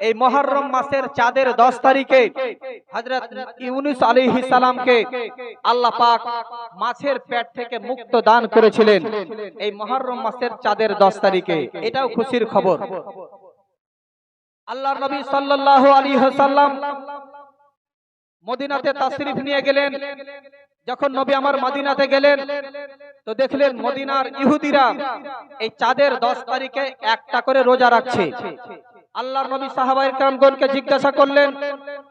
এই মুহররম মাসের চাঁদের 10 তারিখে হযরত ইউনূস আলাইহিস সালামকে আল্লাহ পাক মাছের পেট থেকে মুক্ত দান করেছিলেন এই মুহররম মাসের চাঁদের 10 তারিখে। এটাও খুশির খবর। আল্লাহর নবী সাল্লাল্লাহু আলাইহি ওয়াসাল্লাম মদিনাতে তাশরিফ নিয়ে গেলেন। যখন নবী আমার মদিনাতে গেলেন তো দেখলেন মদিনার ইহুদিরা এই চাঁদের 10 তারিখে একটা করে রোজা রাখছে। আল্লাহর নবী সাহাবায়ে কেরামগণকে জিজ্ঞাসা করলেন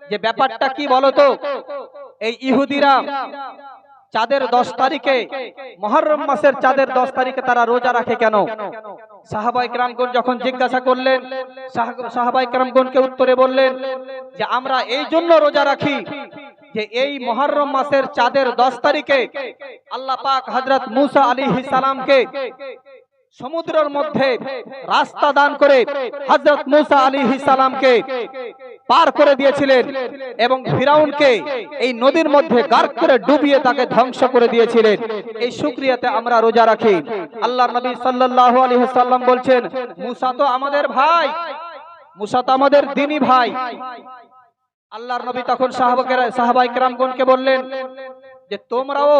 যে ব্যাপারটা কি বলো তো, এই ইহুদিরা চাঁদের 10 তারিখে মুহররম মাসের চাঁদের 10 তারিখে তারা রোজা রাখে কেন? সাহাবায়ে কেরামগণ যখন জিজ্ঞাসা করলেন, সাহাবায়ে কেরামগণকে উত্তরে বললেন যে আমরা এই জন্য রোজা রাখি যে এই মুহররম মাসের চাঁদের 10 তারিখে আল্লাহ পাক হযরত মূসা আলাইহিস সালামকে সমুদ্রের মধ্যে রাস্তা দান করে হযরত মূসা আলাইহিস সালামকে পার করে দিয়েছিলেন এবং ফিরাউনকে এই নদীর মধ্যে গার্ক করে ডুবিয়ে তাকে ধ্বংস করে দিয়েছিলেন। এই শুকরিয়াতে আমরা রোজা রাখি। আল্লাহর নবী সাল্লাল্লাহু আলাইহি ওয়াসাল্লাম বলছেন মূসা তো আমাদের ভাই, মূসা তো আমাদের দ্বীনি ভাই। আল্লাহর নবী তখন সাহাবায়ে কেরামগণকে বললেন যে তোমরাও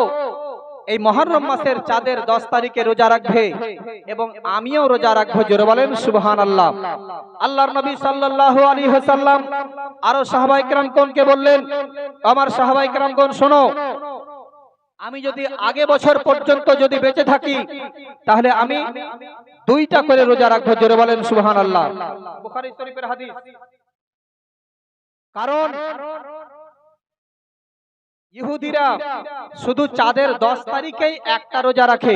এই মুহররম মাসের চাঁদের 10 তারিখে রোজা রাখবে এবং আমিও রোজা রাখবো। জোরে বলেন সুবহানাল্লাহ। আল্লাহর নবী সাল্লাল্লাহু আলাইহি ওয়াসাল্লাম আরো সাহাবায়ে কেরামগণকে বললেন, আমার সাহাবায়ে কেরামগণ শোনো, আমি যদি আগে বছর পর্যন্ত যদি বেঁচে থাকি তাহলে আমি 2টা করে রোজা রাখবো। জোরে বলেন সুবহানাল্লাহ। বুখারী শরীফের হাদিস। কারণ ইহুদিরা শুধু চাঁদের 10 তারিখেই একটা রোজা রাখে,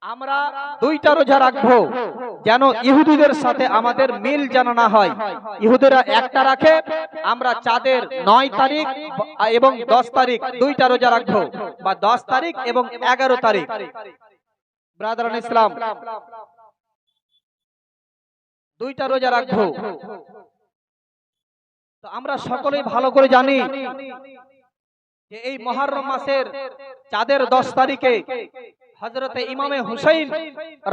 আমরা 2টা রোজা রাখবো যেন ইহুদিদের সাথে আমাদের মিল যেন না হয়। ইহুদিরা একটা রাখে, আমরা চাঁদের 9 তারিখ এবং 10 তারিখ 2টা রোজা রাখবো, বা 10 তারিখ এবং 11 তারিখ। ব্রাদারান ইসলাম, 2টা রোজা রাখবো। তো আমরা সকলেই ভালো করে জানি যে এই মুহররম মাসের চাঁদের 10 তারিখে হযরতে ইমামে হুসাইন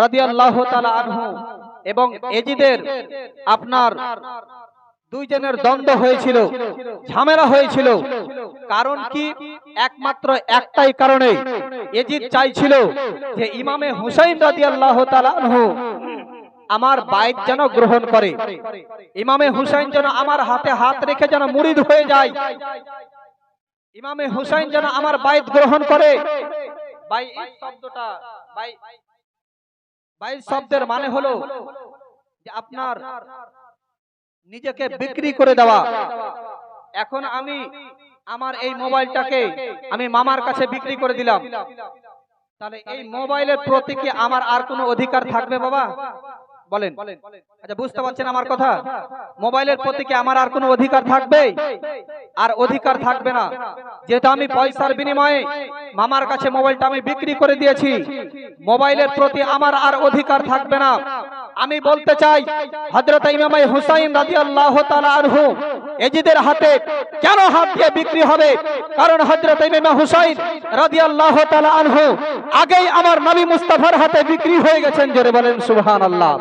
রাদিয়াল্লাহু তাআলা আনহু এবং এজিদের আপনার দুইজনের দ্বন্দ্ব হয়েছিল, ঝামেলা হয়েছিল। কারণ কি? একমাত্র একটাই কারণে, এজিদ চাইছিল যে ইমামে হুসাইন রাদিয়াল্লাহু তাআলা আনহু আমার বাইত যেন গ্রহণ করে, ইমামে হুসাইন যেন আমার হাতে হাত রেখে যেন মুরিদ হয়ে যায়, ইমামে হুসাইন যেন আমার বাইত গ্রহণ করে। বাইত শব্দের মানে হলো যে আপনার নিজেকে বিক্রি করে দেওয়া। এখন আমি আমার এই মোবাইলটাকে আমি মামার কাছে বিক্রি করে দিলাম, তাহলে এই মোবাইলের প্রতি কি আমার আর কোনো অধিকার থাকবে বাবা? বলেন। আচ্ছা, বুঝতে পারছেন আমার কথা? মোবাইলের প্রতি কি আমার আর কোনো অধিকার থাকবে? আর অধিকার থাকবে না। যেহেতু আমি পয়সার বিনিময়ে মামার কাছে মোবাইলটা আমি বিক্রি করে দিয়েছি, মোবাইলের প্রতি আমার আর অধিকার থাকবে না। আমি বলতে চাই হযরত ইমাম হুসাইন রাদিয়াল্লাহু তাআলা আনহু এজিদের হাতে কেন হাত দিয়ে বিক্রি হবে? কারণ হযরত ইমাম হুসাইন রাদিয়াল্লাহু তাআলা আনহু আগেই আমার নবী মুস্তাফার হাতে বিক্রি হয়ে গেছেন। জোরে বলেন সুবহানাল্লাহ।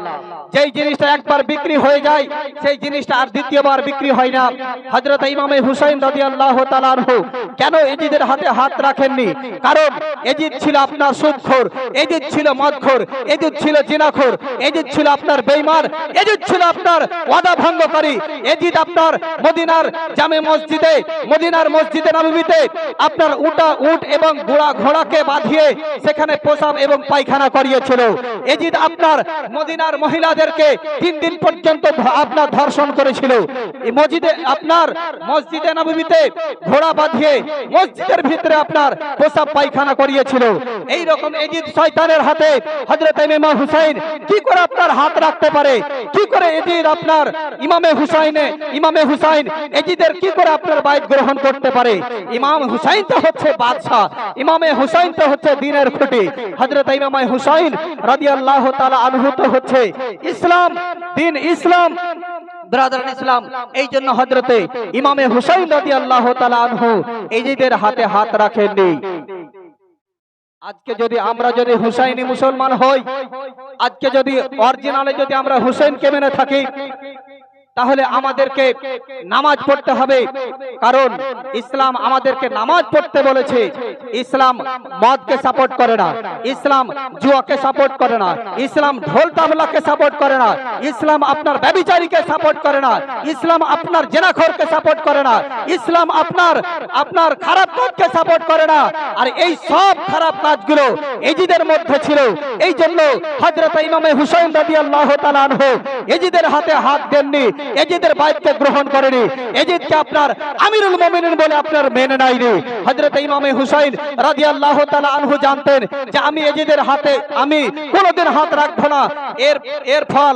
যেই জিনিসটা একবার বিক্রি হয়ে যায় সেই জিনিসটা আর দ্বিতীয়বার বিক্রি হয় না। হযরত ইমাম হুসাইন রাদিয়াল্লাহু তাআলা আনহু কেন এজিদের হাতে হাত রাখেননি? কারণ এজিদ ছিল আপনার সুদখোর, এজিদ ছিল মদখোর, এজিদ ছিল জিনাখোর, এজিদ ছিল আপনার বেঈমান, এজিদ ছিল আপনার ওয়াদা ভঙ্গকারী। এজিদ আপনার মদিনার জামে মসজিদে, মদিনার মসজিদে নববীতে আপনার উট এবং ঘোড়াকে বাঁধিয়ে সেখানে প্রসাব এবং পায়খানা করিয়েছিল। এজিদ আপনার মদিনার মহিলাদেরকে 3 দিন পর্যন্ত আপনার ধর্ষণ করেছিল। আপনার মসজিদে নববীতে ঘোড়া বাঁধিয়ে মসজিদের ভিতরে আপনার প্রসাব পায়খানা করিয়েছিল। এই রকম এজিদ শয়তানের হাতে হযরত ইমাম হুসাইন কি করে আপনার হাত রাখতে পারে? কি করে এজিদ আপনার ইমামে হুসাইন এজিদের কি করে আপনার বাইত গ্রহণ করতে পারে? ইমাম হুসাইন তো হচ্ছে বাদশা, ইমামে হুসাইন তো হচ্ছে দ্বীনের খুঁটি। হযরত ইমাম হুসাইন রাদিয়াল্লাহু তাআলা আনহু তো হচ্ছে ইসলাম, দ্বীন ইসলাম। ব্রাদারান ইসলাম, এই জন্য হযরতে ইমামে হুসাইন রাদিয়াল্লাহু তাআলা আনহু এজিদের হাতে হাত রাখেননি। আজকে যদি আমরা যদি হুসাইনি মুসলমান হই, আজকে যদি অরিজিনালে যদি আমরা হুসাইনকে মেনে থাকি, তাহলে আমাদেরকে নামাজ পড়তে হবে, কারণ ইসলাম আমাদেরকে নামাজ পড়তে বলেছে। ইসলাম মদকে সাপোর্ট করে না, ইসলাম জুয়াকে সাপোর্ট করে না, ইসলাম ঢোল তাবলাকে সাপোর্ট করে না, ইসলাম আপনার ব্যভিচারীকে সাপোর্ট করে না, ইসলাম আপনার জেনাখোরকে সাপোর্ট করে না, ইসলাম আপনার খারাপ কাজকে সাপোর্ট করে না। আর এই সব খারাপ কাজগুলো এজিদের মধ্যে ছিল। এই জন্য হযরত ইমামে হুসাইন রাদিয়াল্লাহু তাআলা আনহু এজিদের হাতে হাত দেননি, এজিদের বাইতকে গ্রহণ করেনি, এজিদকে আপনার আমিরুল মুমিনিন বলে আপনার মেনে নাইনি। হযরত ইমামে হুসাইন রাদিয়াল্লাহু তাআলা আনহু জানতেন যে আমি এজিদের হাতে আমি কোনোদিন হাত রাখবো না, এর ফল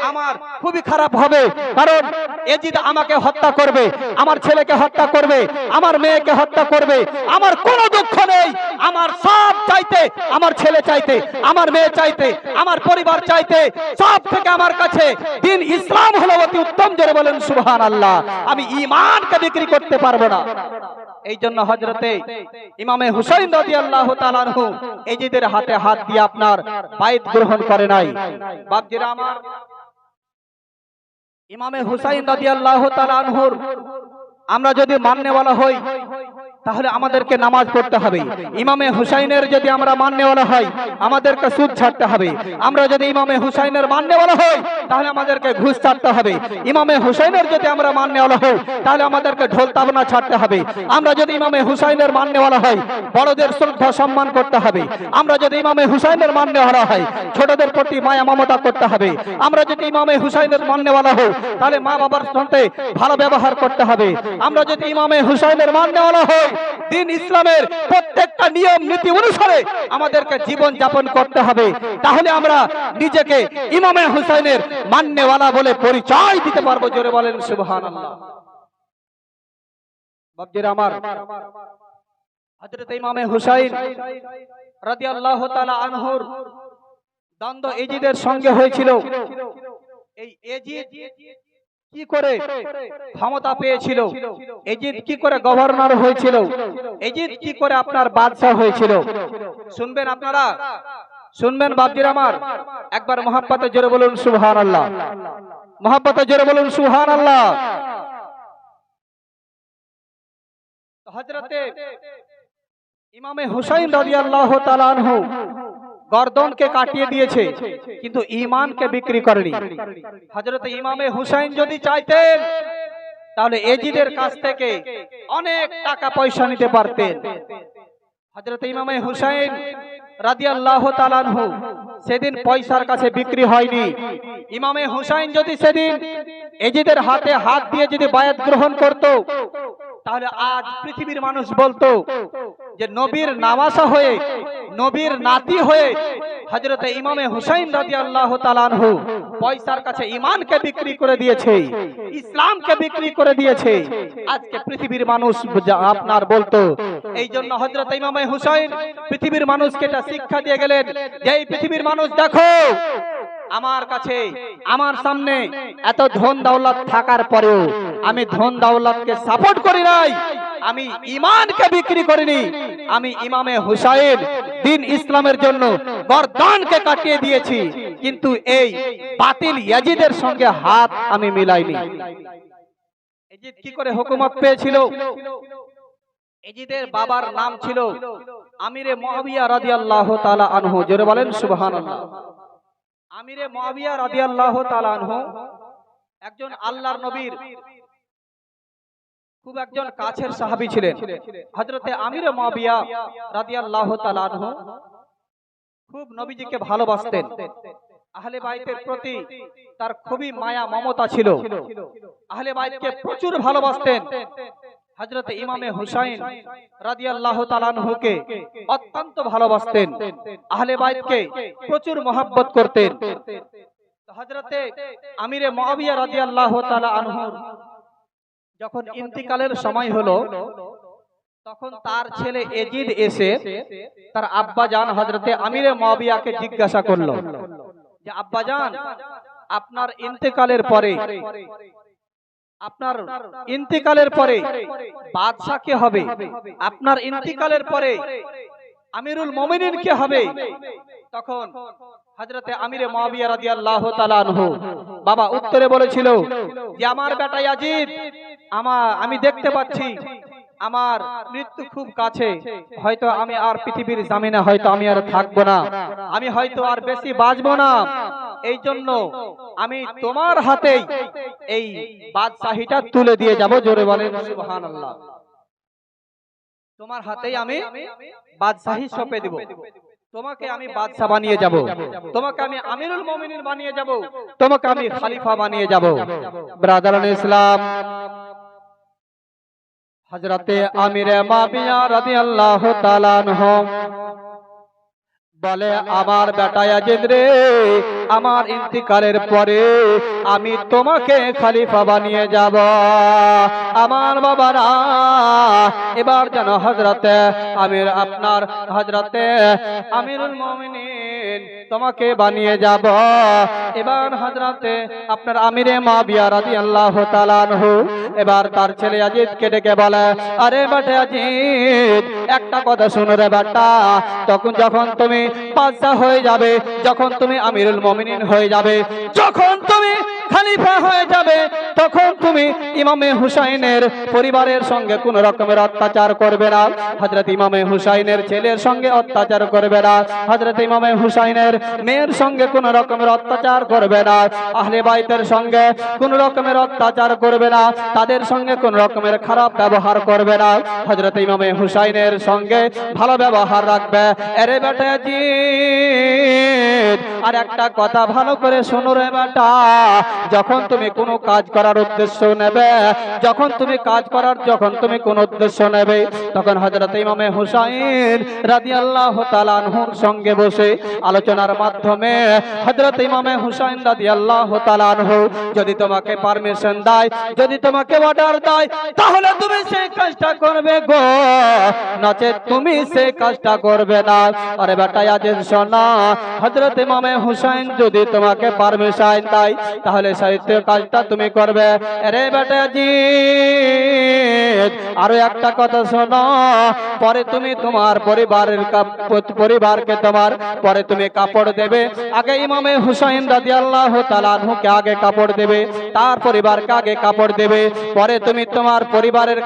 আমার খুবই খারাপ হবে, কারণ এজিদ আমাকে হত্যা করবে, আমার ছেলেকে হত্যা করবে, আমার মেয়েকে হত্যা করবে। আমার কোনো দুঃখ নেই, আমার সব চাইতে, আমার ছেলে চাইতে, আমার মেয়ে চাইতে, আমার পরিবার চাইতে সব থেকে আমার কাছে দিন ইসলাম হলো অতি উত্তম। জোরে বলেন সুবহানাল্লাহ। আমি ঈমানকে বিক্রি করতে পারবো না। এই জন্য হযরতে ইমামে হুসাইন রাদিয়াল্লাহু তাআলা আনহু এজিদের হাতে হাত দিয়ে আপনার বাইত গ্রহণ করে নাই। বাপজিরা আমার, ইমামে হুসাইন রাদিয়াল্লাহু তাআলা আনহুর আমরা যদি মাননেওয়ালা হই তাহলে আমাদেরকে নামাজ পড়তে হবে। ইমামে হুসাইনের যদি আমরা মাননেওয়ালা হই আমাদেরকে সুদ ছাড়তে হবে। আমরা যদি ইমামে হুসাইনের মাননেওয়ালা হই তাহলে আমাদেরকে ঘুষ ছাড়তে হবে। ইমামে হুসাইনের যদি আমরা মাননেওয়ালা হই তাহলে আমাদেরকে ঢোল তাবলা ছাড়তে হবে। আমরা যদি ইমামে হুসাইনের মাননেওয়ালা হই বড়দের শ্রদ্ধা সম্মান করতে হবে। আমরা যদি ইমামে হুসাইনের মাননেওয়ালা হই ছোটদের প্রতি মায়া মমতা করতে হবে। আমরা যদি ইমামে হুসাইনের মাননেওয়ালা হই তাহলে মা বাবার সাথে ভালো ব্যবহার করতে হবে। আমরা যদি ইমামে হুসাইনের মাননেওয়ালা হই দিন ইসলামের প্রত্যেকটা নিয়ম নীতি অনুসারে আমাদেরকে জীবন যাপন করতে হবে। তাহলে আমরা নিজেকে ইমামে হুসাইনের মাননেওয়ালা বলে পরিচয় দিতে পারবো। জোরে বলেন সুবহানাল্লাহ। বাপজিরা আমার, হযরত ইমামে হুসাইন রাদিয়াল্লাহু তাআলা আনহুর দ্বন্দ্ব এজিদের সঙ্গে হয়েছিল। এই এজিদ কি করে ক্ষমতা পেয়েছিল, এজিদ কি করে গভর্নর হয়েছিল, এজিদ কি করে আপনার বাদশা হয়েছিল, শুনবেন আপনারা, শুনবেন বাপজিরা আমার। একবার মহব্বতে জোরে বলুন সুবহানাল্লাহ, মহব্বতে জোরে বলুন সুবহানাল্লাহ। হযরতে ইমামে হুসাইন রাদিয়াল্লাহু তাআলা আনহু গর্দনকে কাটিয়ে দিয়েছে কিন্তু ঈমানকে বিক্রি করেনি। হযরত ইমামে হুসাইন যদি চাইতেন তাহলে এজিদের কাছ থেকে অনেক টাকা পয়সা নিতে পারতেন। হযরত ইমামে হুসাইন রাদিয়াল্লাহু তাআলা আনহু সেদিন পয়সার কাছে বিক্রি হয়নি। ইমামে হুসাইন যদি সেদিন এজিদের হাতে হাত দিয়ে যদি বায়াত গ্রহণ করত তাহলে আজ পৃথিবীর মানুষ বলতো যে নবীর নামাসা হয়ে, নবীর নাতি হয়ে হযরত ইমামে হুসাইন রাদিয়াল্লাহু তাআলা আনহু পয়সার কাছে ঈমানকে বিক্রি করে দিয়েছে, ইসলামকে বিক্রি করে দিয়েছে। আজকে পৃথিবীর মানুষ আপনার বলতো। এই জন্য হযরত ইমামে হুসাইন পৃথিবীর মানুষকে এটা শিক্ষা দিয়ে গেলেন যে এই পৃথিবীর মানুষ দেখো, আমার কাছে, আমার সামনে এত ধন দৌলত থাকার পরেও আমি ধন দৌলতকে সাপোর্ট করি নাই, আমি ঈমানকে বিক্রি করিনি। আমি ইমামে হুসাইন দিন ইসলামের জন্য গর্দানকে কাটিয়ে দিয়েছি, কিন্তু এই বাতিল ইয়াজিদের সঙ্গে হাত আমি মিলাইনি। ইয়াজিদ কি করে হুকুমত পেয়েছিল? ইয়াজিদের বাবার নাম ছিল আমিরে মুআবিয়া রাদিয়াল্লাহু তাআলা আনহু। জোরে বলেন সুবহানাল্লাহ। আমিরে মুআবিয়া রাদিয়াল্লাহু তাআলা আনহু একজন আল্লাহর নবীর খুব একজন কাছের সাহাবী ছিলেন। হযরতে আমিরে মুআবিয়া রাদিয়াল্লাহু তাআলা আনহু খুব নবীজিকে ভালোবাসতেন। আহলে বাইতের প্রতি তার খুবই মায়া মমতা ছিল। আহলে বাইতকে প্রচুর ভালোবাসতেন। হযরত ইমামে হুসাইন রাদিয়াল্লাহু তাআলা আনহুকে অত্যন্ত ভালোবাসতেন। আহলে বাইতকে প্রচুর মহব্বত করতেন। হযরতে আমিরে মুআবিয়া রাদিয়াল্লাহু তাআলা আনহু যখন ইন্তিকালের সময় হলো তখন তার ছেলে এজিদ এসে তার আব্বাজান হযরতে আমিরে মুআবিয়াকে জিজ্ঞাসা করলো যে আব্বাজান, আপনার ইন্তিকালের পরে বাদশা কে হবে? আপনার ইন্তিকালের পরে আমিরুল মুমিনিন কে হবে? তখন হযরতে আমিরে মুয়াবিয়া রাদিয়াল্লাহু তাআলা আনহু বাবা উত্তরে বলেছিল যে আমার বেটা ইয়াজিদ, আমি দেখতে পাচ্ছি আমার মৃত্যু খুব কাছে, হয়তো আমি আর পৃথিবীর জমিনে হয়তো আমি আর থাকবো না, আমি হয়তো আর বেশি বাঁচবো না। এই জন্য আমি তোমার হাতেই এই বাদশাহীটা তুলে দিয়ে যাব। জোরে বলেন সুবহানাল্লাহ। তোমার হাতেই আমি বাদশাহী সঁপে দেব, তোমাকে আমি বাদশা বানিয়ে যাব, তোমাকে আমি আমিরুল মুমিনিন বানিয়ে যাব, তোমাকে আমি খলিফা বানিয়ে যাব। ব্রাদারান ইসলাম, হযরতে আমিরে মুয়াবিয়া রাদিয়াল্লাহু তাআলা আনহু বলে, আমার বেটা ইয়াজিদ রে, আমার ইন্তিকালের পরে আমি তোমাকে খলিফা বানিয়ে যাব। আমার বাবারা, এবার যেন হযরতে আমিরুল মুমিনিন তোমাকে বানিয়ে যাব। এবার হযরতে আপনার আমিরে মুয়াবিয়া রাদিয়াল্লাহু তাআলা আনহু এবার তার ছেলে ইয়াজিদকে ডেকে বলে, আরে বেটা ইয়াজিদ, একটা কথা শুনো রে বেটা, যখন তুমি বাদশা হয়ে যাবে, যখন তুমি আমিরুল মুমিনিন হয়ে যাবে, যখন তুমি খলিফা হয়ে যাবে, তখন তুমি ইমামে হুসাইনের পরিবারের সঙ্গে কোন রকমের অত্যাচার করবে না, হযরত ইমামে হুসাইনের ছেলের সঙ্গে অত্যাচার করবে না, হযরত ইমামে হুসাইনের মেয়ের সঙ্গে কোন রকমের অত্যাচার করবে না, আহলে বাইতের সঙ্গে কোন রকমের অত্যাচার করবে না, তাদের সঙ্গে কোন রকমের খারাপ ব্যবহার করবে না, হযরত ইমামে হুসাইনের সঙ্গে ভালো ব্যবহার রাখবে। আরে বেটা ইয়াজিদ, আর একটা কথা ভালো করে শোনো রে বেটা, যখন তুমি কোনো কাজ করার উদ্দেশ্য নেবে, যখন তুমি কোন উদ্দেশ্য নেবে, তখন হযরত ইমামে হুসাইন রাদিয়াল্লাহু তাআলা আনহুর সঙ্গে বসে আলোচনার মাধ্যমে হযরত ইমামে হুসাইন রাদিয়াল্লাহু তাআলা আনহু যদি তোমাকে পারমিশন দেয়, যদি তোমাকে অর্ডার দেয়, তাহলে তুমি সেই কাজটা করবে গো, নচেত তুমি সেই কাজটা করবে না। আরে বেটা ইয়াজিদ শোনা, হযরত ইমামে হুসাইন যদি তোমাকে পারমিশন দেয়, তাহলে সেই কাজটা তুমি করবে। আরে বেটা ইয়াজিদ, আরো একটা কথা শোনো, পরে তুমি তোমার পরিবারকে পরে তুমি কাপড় দেবে। আগে ইমামে হুসাইন রাদিয়াল্লাহু তাআলা আনহুকে আগে কাপড় দেবে, তার পরিবারকে আগে কাপড় দেবে, পরে তুমি তোমার পরিবারের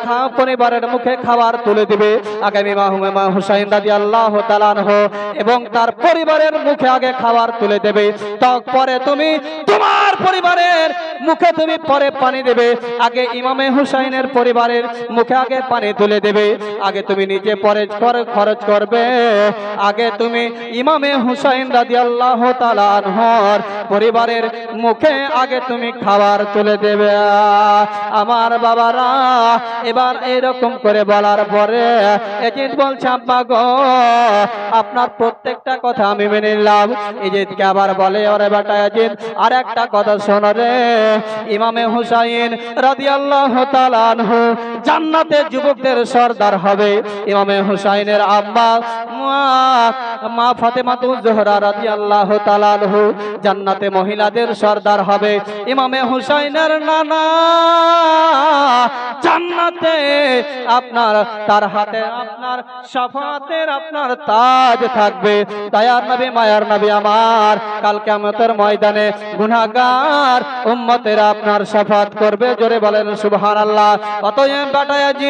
মুখে খাবার তুলে দিবে। আগে ইমামে হুসাইন রাদিয়াল্লাহু তাআলা আনহু এবং তার পরিবারের মুখে আগে খাবার তুলে দেবে, তারপরে তুমি তোমার পরিবারের মুখে তুমি পরে পানি দেবে। আগে ইমামে হুসাইনের পরিবারের মুখে আগে পানি তুলে দেবে, আগে তুমি নিজে পরে খরচ করবে, আগে তুমি ইমামে হুসাইন রাদিয়াল্লাহু তাআলা আনহুর পরিবারের মুখে আগে তুমি খাবার তুলে দেবে। আমার বাবারা, এবার এরকম করে বলার পরে ইয়াজিদ বলছে, আব্বা গো, আপনার প্রত্যেকটা কথা আমি মেনে নিলাম। ইয়াজিদকে আবার বলে, ওরে বেটা ইয়াজিদ, আর একটা কথা শোনো রে, ইমামে হুসাইন রাদিয়াল্লাহু তাআলা আনহু জান্নাতে যুবকদের সরদার হবে। ইমামে হুসাইনের আম্মা মা ফাতেমাতুজ জোহরা রাদিয়াল্লাহু তাআলা আনহু জান্নাতে মহিলাদের সরদার হবে। ইমামে হুসাইনের নানা জান্নাতে তার হাতে শাফাতের তাজ থাকবে। দয়ার নবী, মায়ার নবী আমার, কাল কিয়ামতের ময়দানে গুনাহগার উম্মতেরা শাফাত করবে। জোরে বলেন সুবহানাল্লাহ। অতএব বেটা ইয়াজিদ,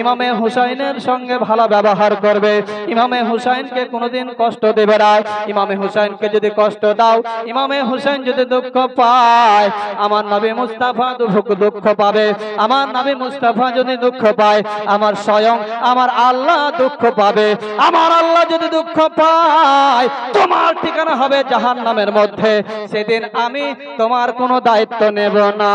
ইমামে হুসাইনের সঙ্গে ভালো ব্যবহার করবে, ইমামে হুসাইনকে কোনোদিন কষ্ট দেবে না। ইমামে হুসাইনকে যদি কষ্ট দাও, ইমামে হুসাইন যদি দুঃখ পায়, আমার নবী মুস্তাফা দুঃখ পাবে। আমার নবী মুস্তাফা যদি দুঃখ পায়, আমার স্বয়ং আমার আল্লাহ দুঃখ পাবে। আমার আল্লাহ যদি দুঃখ পায়, তোমার ঠিকানা হবে জাহান্নামের মধ্যে। সেদিন আমি তোমার কোনো দায়িত্ব নেব না।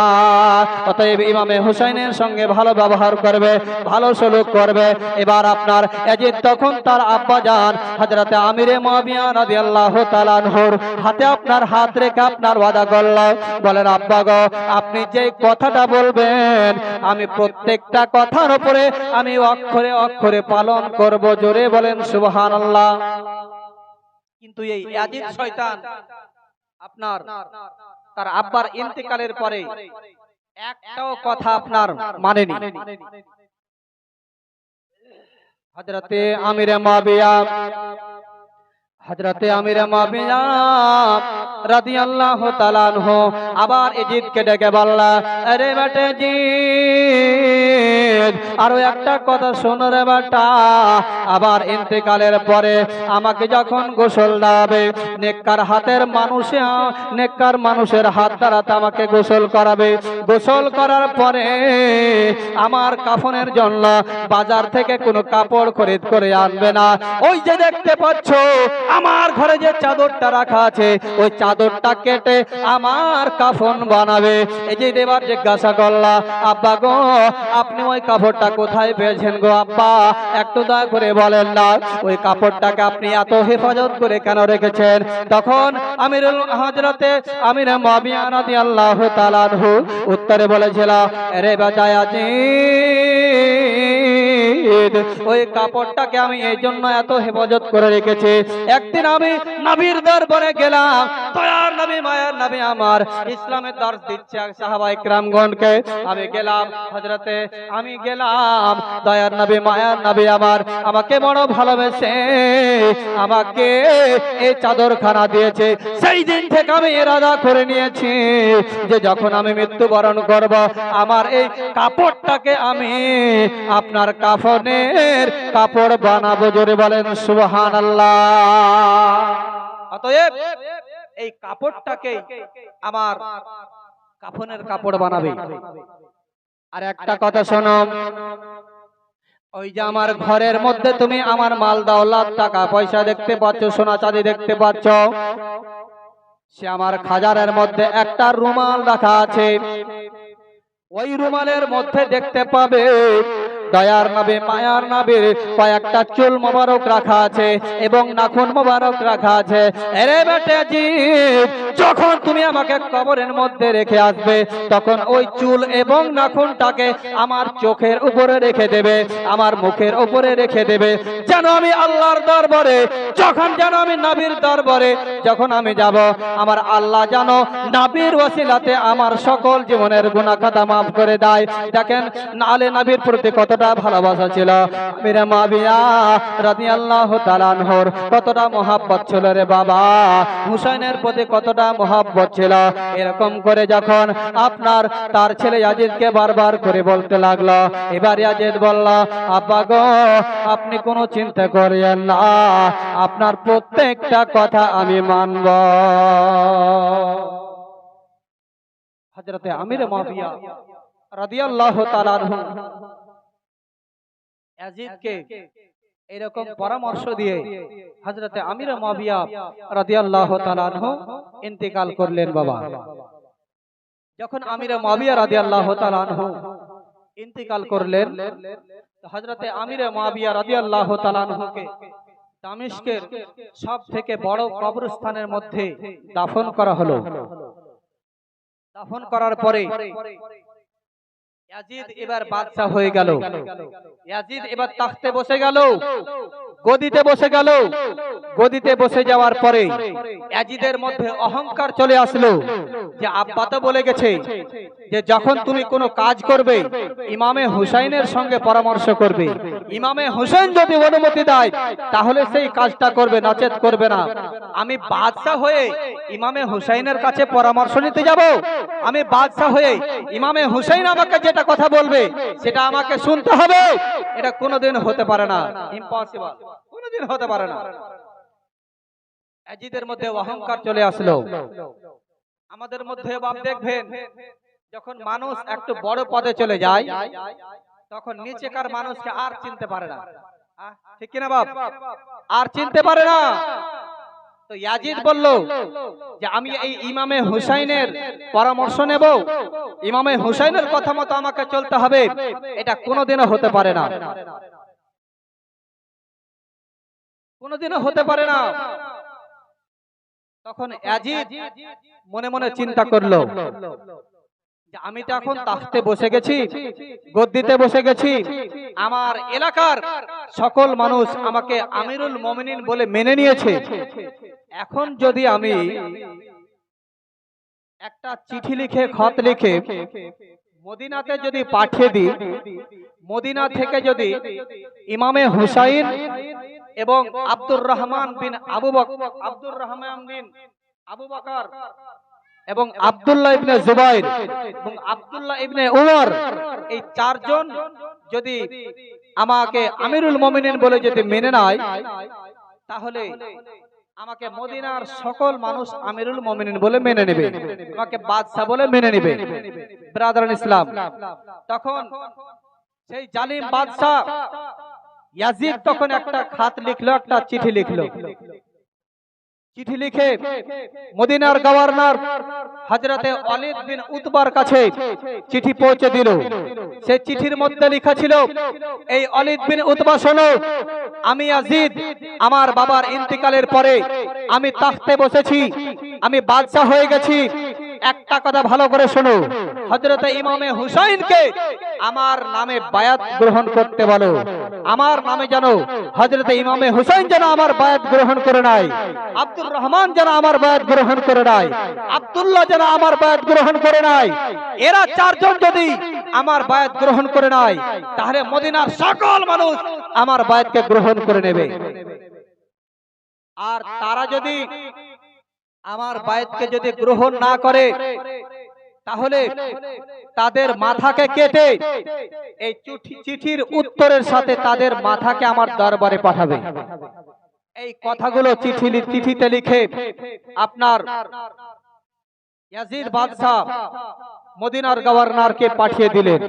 অতএব ইমামে হুসাইনের সঙ্গে ভালো ব্যবহার করবে, ভালো সলুক করবে। এবার আপনার ইয়াজিদ তখন তার আব্বা জান হযরতে আমিরে মুয়াবিয়া রাদিয়াল্লাহু তাআলা আনহুর হাতে হাত রেখে ওয়াদা করল, বলেন, আব্বা গো, আপনি যে কথাটা বলবেন, আমি প্রত্যেকটা কথার উপরে আমি অক্ষরে অক্ষরে পালন করব। জোরে বলেন সুবহানাল্লাহ। কিন্তু এই ইয়াজিদ শয়তান তার আব্বার ইন্তেকালের পরে একটাও কথা মানেনি। হযরতে আমিরে মুআবিয়া হযরতে আমিরে মুআবিয়া রাদিয়াল্লাহু তাআলা আনহু আবার ইয়াজিদকে ডেকে বলল, আরে বেটা ইয়াজিদ, আরো একটা কথা শোনো রে বেটা। আবার ইন্তেকালের পরে আমাকে যখন গোসল দেবে, নেককার মানুষের হাত দ্বারা আমাকে গোসল করাবে। গোসল করার পরে আমার কাফনের জন্য বাজার থেকে কোনো কাপড় খরিদ করে আনবে না। ওই যে দেখতে পাচ্ছ আমার ঘরে যে চাদরটা রাখা আছে, ওই চাদরটা কেটে আমার কাফন বানাবে। এই যে এবার জিজ্ঞাসা করলা, আব্বা গো আপনি ওই কাপড়টা কোথায় পেয়েছেন গো আব্বা, একটু দয়া করে বলেন না, ওই কাপড়টাকে আপনি এত হেফাজত করে কেন রেখেছেন? তখন হযরতে আমিরে মুআবিয়া রাদিয়াল্লাহু তাআলা আনহু উত্তরে বলেছিল, আরে বেটা ইয়াজিদ, ওই কাপড়টাকে আমি এই জন্য এত হেফাজত করে রেখেছি। একদিন আমি নবীর দরবারে গেলাম, দয়ার নবী মায়ার নবী আমার ইসলামের দর্শ দিচ্ছে সাহাবায়ে কেরামগণকে। আমি গেলাম দয়ার নবী মায়ার নবী আমার আমাকে বড় ভালোবেসে আমাকে এই চাদরখানা দিয়েছে। সেই দিন থেকে আমি ইরাদা করে নিয়েছি যে যখন আমি মৃত্যুবরণ করব, আমার এই কাপড়টাকে আমি আপনার কাফনের কাপড় বানাবো। জোরে বলেন সুবহানাল্লাহ। অতএব এই কাপড়টাকে আমার কাফনের কাপড় বানাবে। আর একটা কথা শোনো, ওই যে আমার ঘরের মধ্যে তুমি আমার মাল দৌলত টাকা পয়সা দেখতে পাচ্ছ, সোনা চাঁদি দেখতে পাচ্ছ, সে আমার খাজানের মধ্যে একটা রুমাল রাখা আছে। ওই রুমালের মধ্যে দেখতে পাবে দয়ার নবী মায়ার নবীর কয়েকটা চুল মোবারক রাখা আছে এবং নাখুন মোবারক রাখা আছে। আরে বেটাজি, যখন তুমি আমাকে কবরের মধ্যে রেখে আসবে, তখন ওই চুল এবং নাখুনটাকে আমার চোখের উপরে রেখে দেবে, আমার মুখের উপরে রেখে দেবে, যেন আমি আল্লাহর দরবারে যেন আমি নবীর দরবারে যখন আমি যাব, আমার আল্লাহ যেন নবীর ওসিলাতে আমার সকল জীবনের গুনাহ খাতা মাফ করে দেয়। দেখেন আলে নবীর প্রতি কতটা ভালোবাসা ছিল আমিরে মুআবিয়া রাদিয়াল্লাহু তাআলা আনহুর, কতটা মহব্বত ছিল রে বাবা। হুসাইনের প্রতি কতটা মহব্বত ছিল। এরকম করে যখন আপনার তার ছেলে ইয়াজিদকে বারবার করে বলতে লাগলো, এবার ইয়াজিদ বলল, আব্বা গো আপনি কোনো চিন্তা করিয়েন না, আপনার প্রত্যেকটা কথা আমি মানব। হযরতে আমিরে মুআবিয়া রাদিয়াল্লাহু তাআলা আনহু ইয়াজিদকে এরকম পরামর্শ দিয়ে হযরতে আমিরে মুআবিয়া রাদিয়াল্লাহু তাআলা আনহু ইন্তেকাল করলেন। বাবা, যখন আমিরে মুআবিয়া রাদিয়াল্লাহু তাআলা আনহু ইন্তেকাল করলেন, হযরতে আমিরে মুআবিয়া রাদিয়াল্লাহু তাআলা আনহুকে দামেস্কের সবথেকে বড় কবরস্থানের মধ্যে দাফন করা হলো। দাফন করার পরে ইয়াজিদ এবার বাদশা হয়ে গেল। ইয়াজিদ এবার তাখতে বসে গেল, গদিতে বসে গেল। গদিতে বসে যাওয়ার পরে ইয়াজিদের মধ্যে অহংকার চলে আসলো যে আব্বা তো বলে গেছে যে যখন তুমি কোনো কাজ করবে ইমামে হুসাইনের সঙ্গে পরামর্শ করবে, ইমামে হুসাইন যদি অনুমতি দেয় তাহলে সেই কাজটা করবে, নচেত করবে না। আমি বাদশা হয়ে ইমামে হুসাইনের কাছে পরামর্শ নিতে যাব? আমি বাদশা হয়ে ইমামে হুসাইন আমাকে যেটা কথা বলবে সেটা আমাকে শুনতে হবে? এটা কোনোদিন হতে পারে না, ইম্পসিবল, কোনোদিন হতে পারে না। ইয়াজিদের মধ্যে অহংকার চলে আসলো। আমাদের মধ্যে বাপ দেখবেন, যখন মানুষ একটু বড় পদে চলে যায় তখন নিচেকার মানুষকে আর চিনতে পারে না, ঠিক কিনা বাপ? আর চিনতে পারে না। তো ইয়াজিদ বলল যে আমি এই ইমামে হুসাইনের পরামর্শ নেব, ইমামে হুসাইনের কথা মতো আমাকে চলতে হবে, এটা কোনোদিনও হতে পারে না, কোনোদিনও হতে পারে না। তখন ইয়াজিদ মনে মনে চিন্তা করলো যে আমি তো এখন তাখতে বসে গেছি, গদ্দিতে বসে গেছি, আমার এলাকার সকল মানুষ আমাকে আমিরুল মুমিনিন বলে মেনে নিয়েছে। এখন যদি আমি একটা চিঠি লিখে, খত লিখে মদিনাতে যদি পাঠিয়ে দিই, মদিনা থেকে যদি ইমামে হুসাইন এবং আব্দুর রহমান বিন আবু বকর এবং আব্দুল্লাহ ইবনে জুবাইর এবং আব্দুল্লাহ ইবনে উমর, এই চারজন যদি আমাকে আমিরুল মুমিনিন বলে যদি মেনে নেয়, তাহলে আমাকে মদিনার সকল মানুষ আমিরুল মুমিনিন বলে মেনে নেবে, আমাকে বাদশা বলে মেনে নেবে। ব্রাদারান ইসলাম, তখন সেই জালিম বাদশা ইয়াজিদ তখন একটা খাত লিখলো, একটা চিঠি লিখলো। চিঠি লিখে মদিনার গভর্নর হযরতে ওয়ালিদ বিন উতবার কাছে চিঠি পৌঁছে দিল। সেই চিঠির মধ্যে লেখা ছিল, এই ওয়ালিদ বিন উতবা শোনো, আমি ইয়াজিদ আমার বাবার ইন্তিকালের পরে আমি তাখতে বসেছি, আমি বাদশা হয়ে গেছি। একটা কথা ভালো করে শোনো, হযরতে ইমামে হুসাইনকে আমার নামে বায়াত গ্রহণ করতে বলো। আমার নামে যেন হযরতে ইমামে হুসাইন যেন আমার বায়াত গ্রহণ করে নাই, আব্দুর রহমান যেন আমার বায়াত গ্রহণ করে নাই, আব্দুল্লাহ যেন আমার বায়াত গ্রহণ করে নাই। এরা চারজন যদি আমার বায়াত গ্রহণ করে নাই, তাহলে মদিনার সকল মানুষ আমার বায়াতকে গ্রহণ করে নেবে। আর তারা যদি আমার বায়াতকে যদি গ্রহণ না করে, তাহলে তাদের মাথাকে কেটে এই চিঠির উত্তরের সাথে তাদের মাথাকে আমার দরবারে পাঠাবে। এই কথাগুলো চিঠিতে লিখে আপনার ইয়াজিদ বাদশা মদিনার গভর্নরকে পাঠিয়ে দিলেন।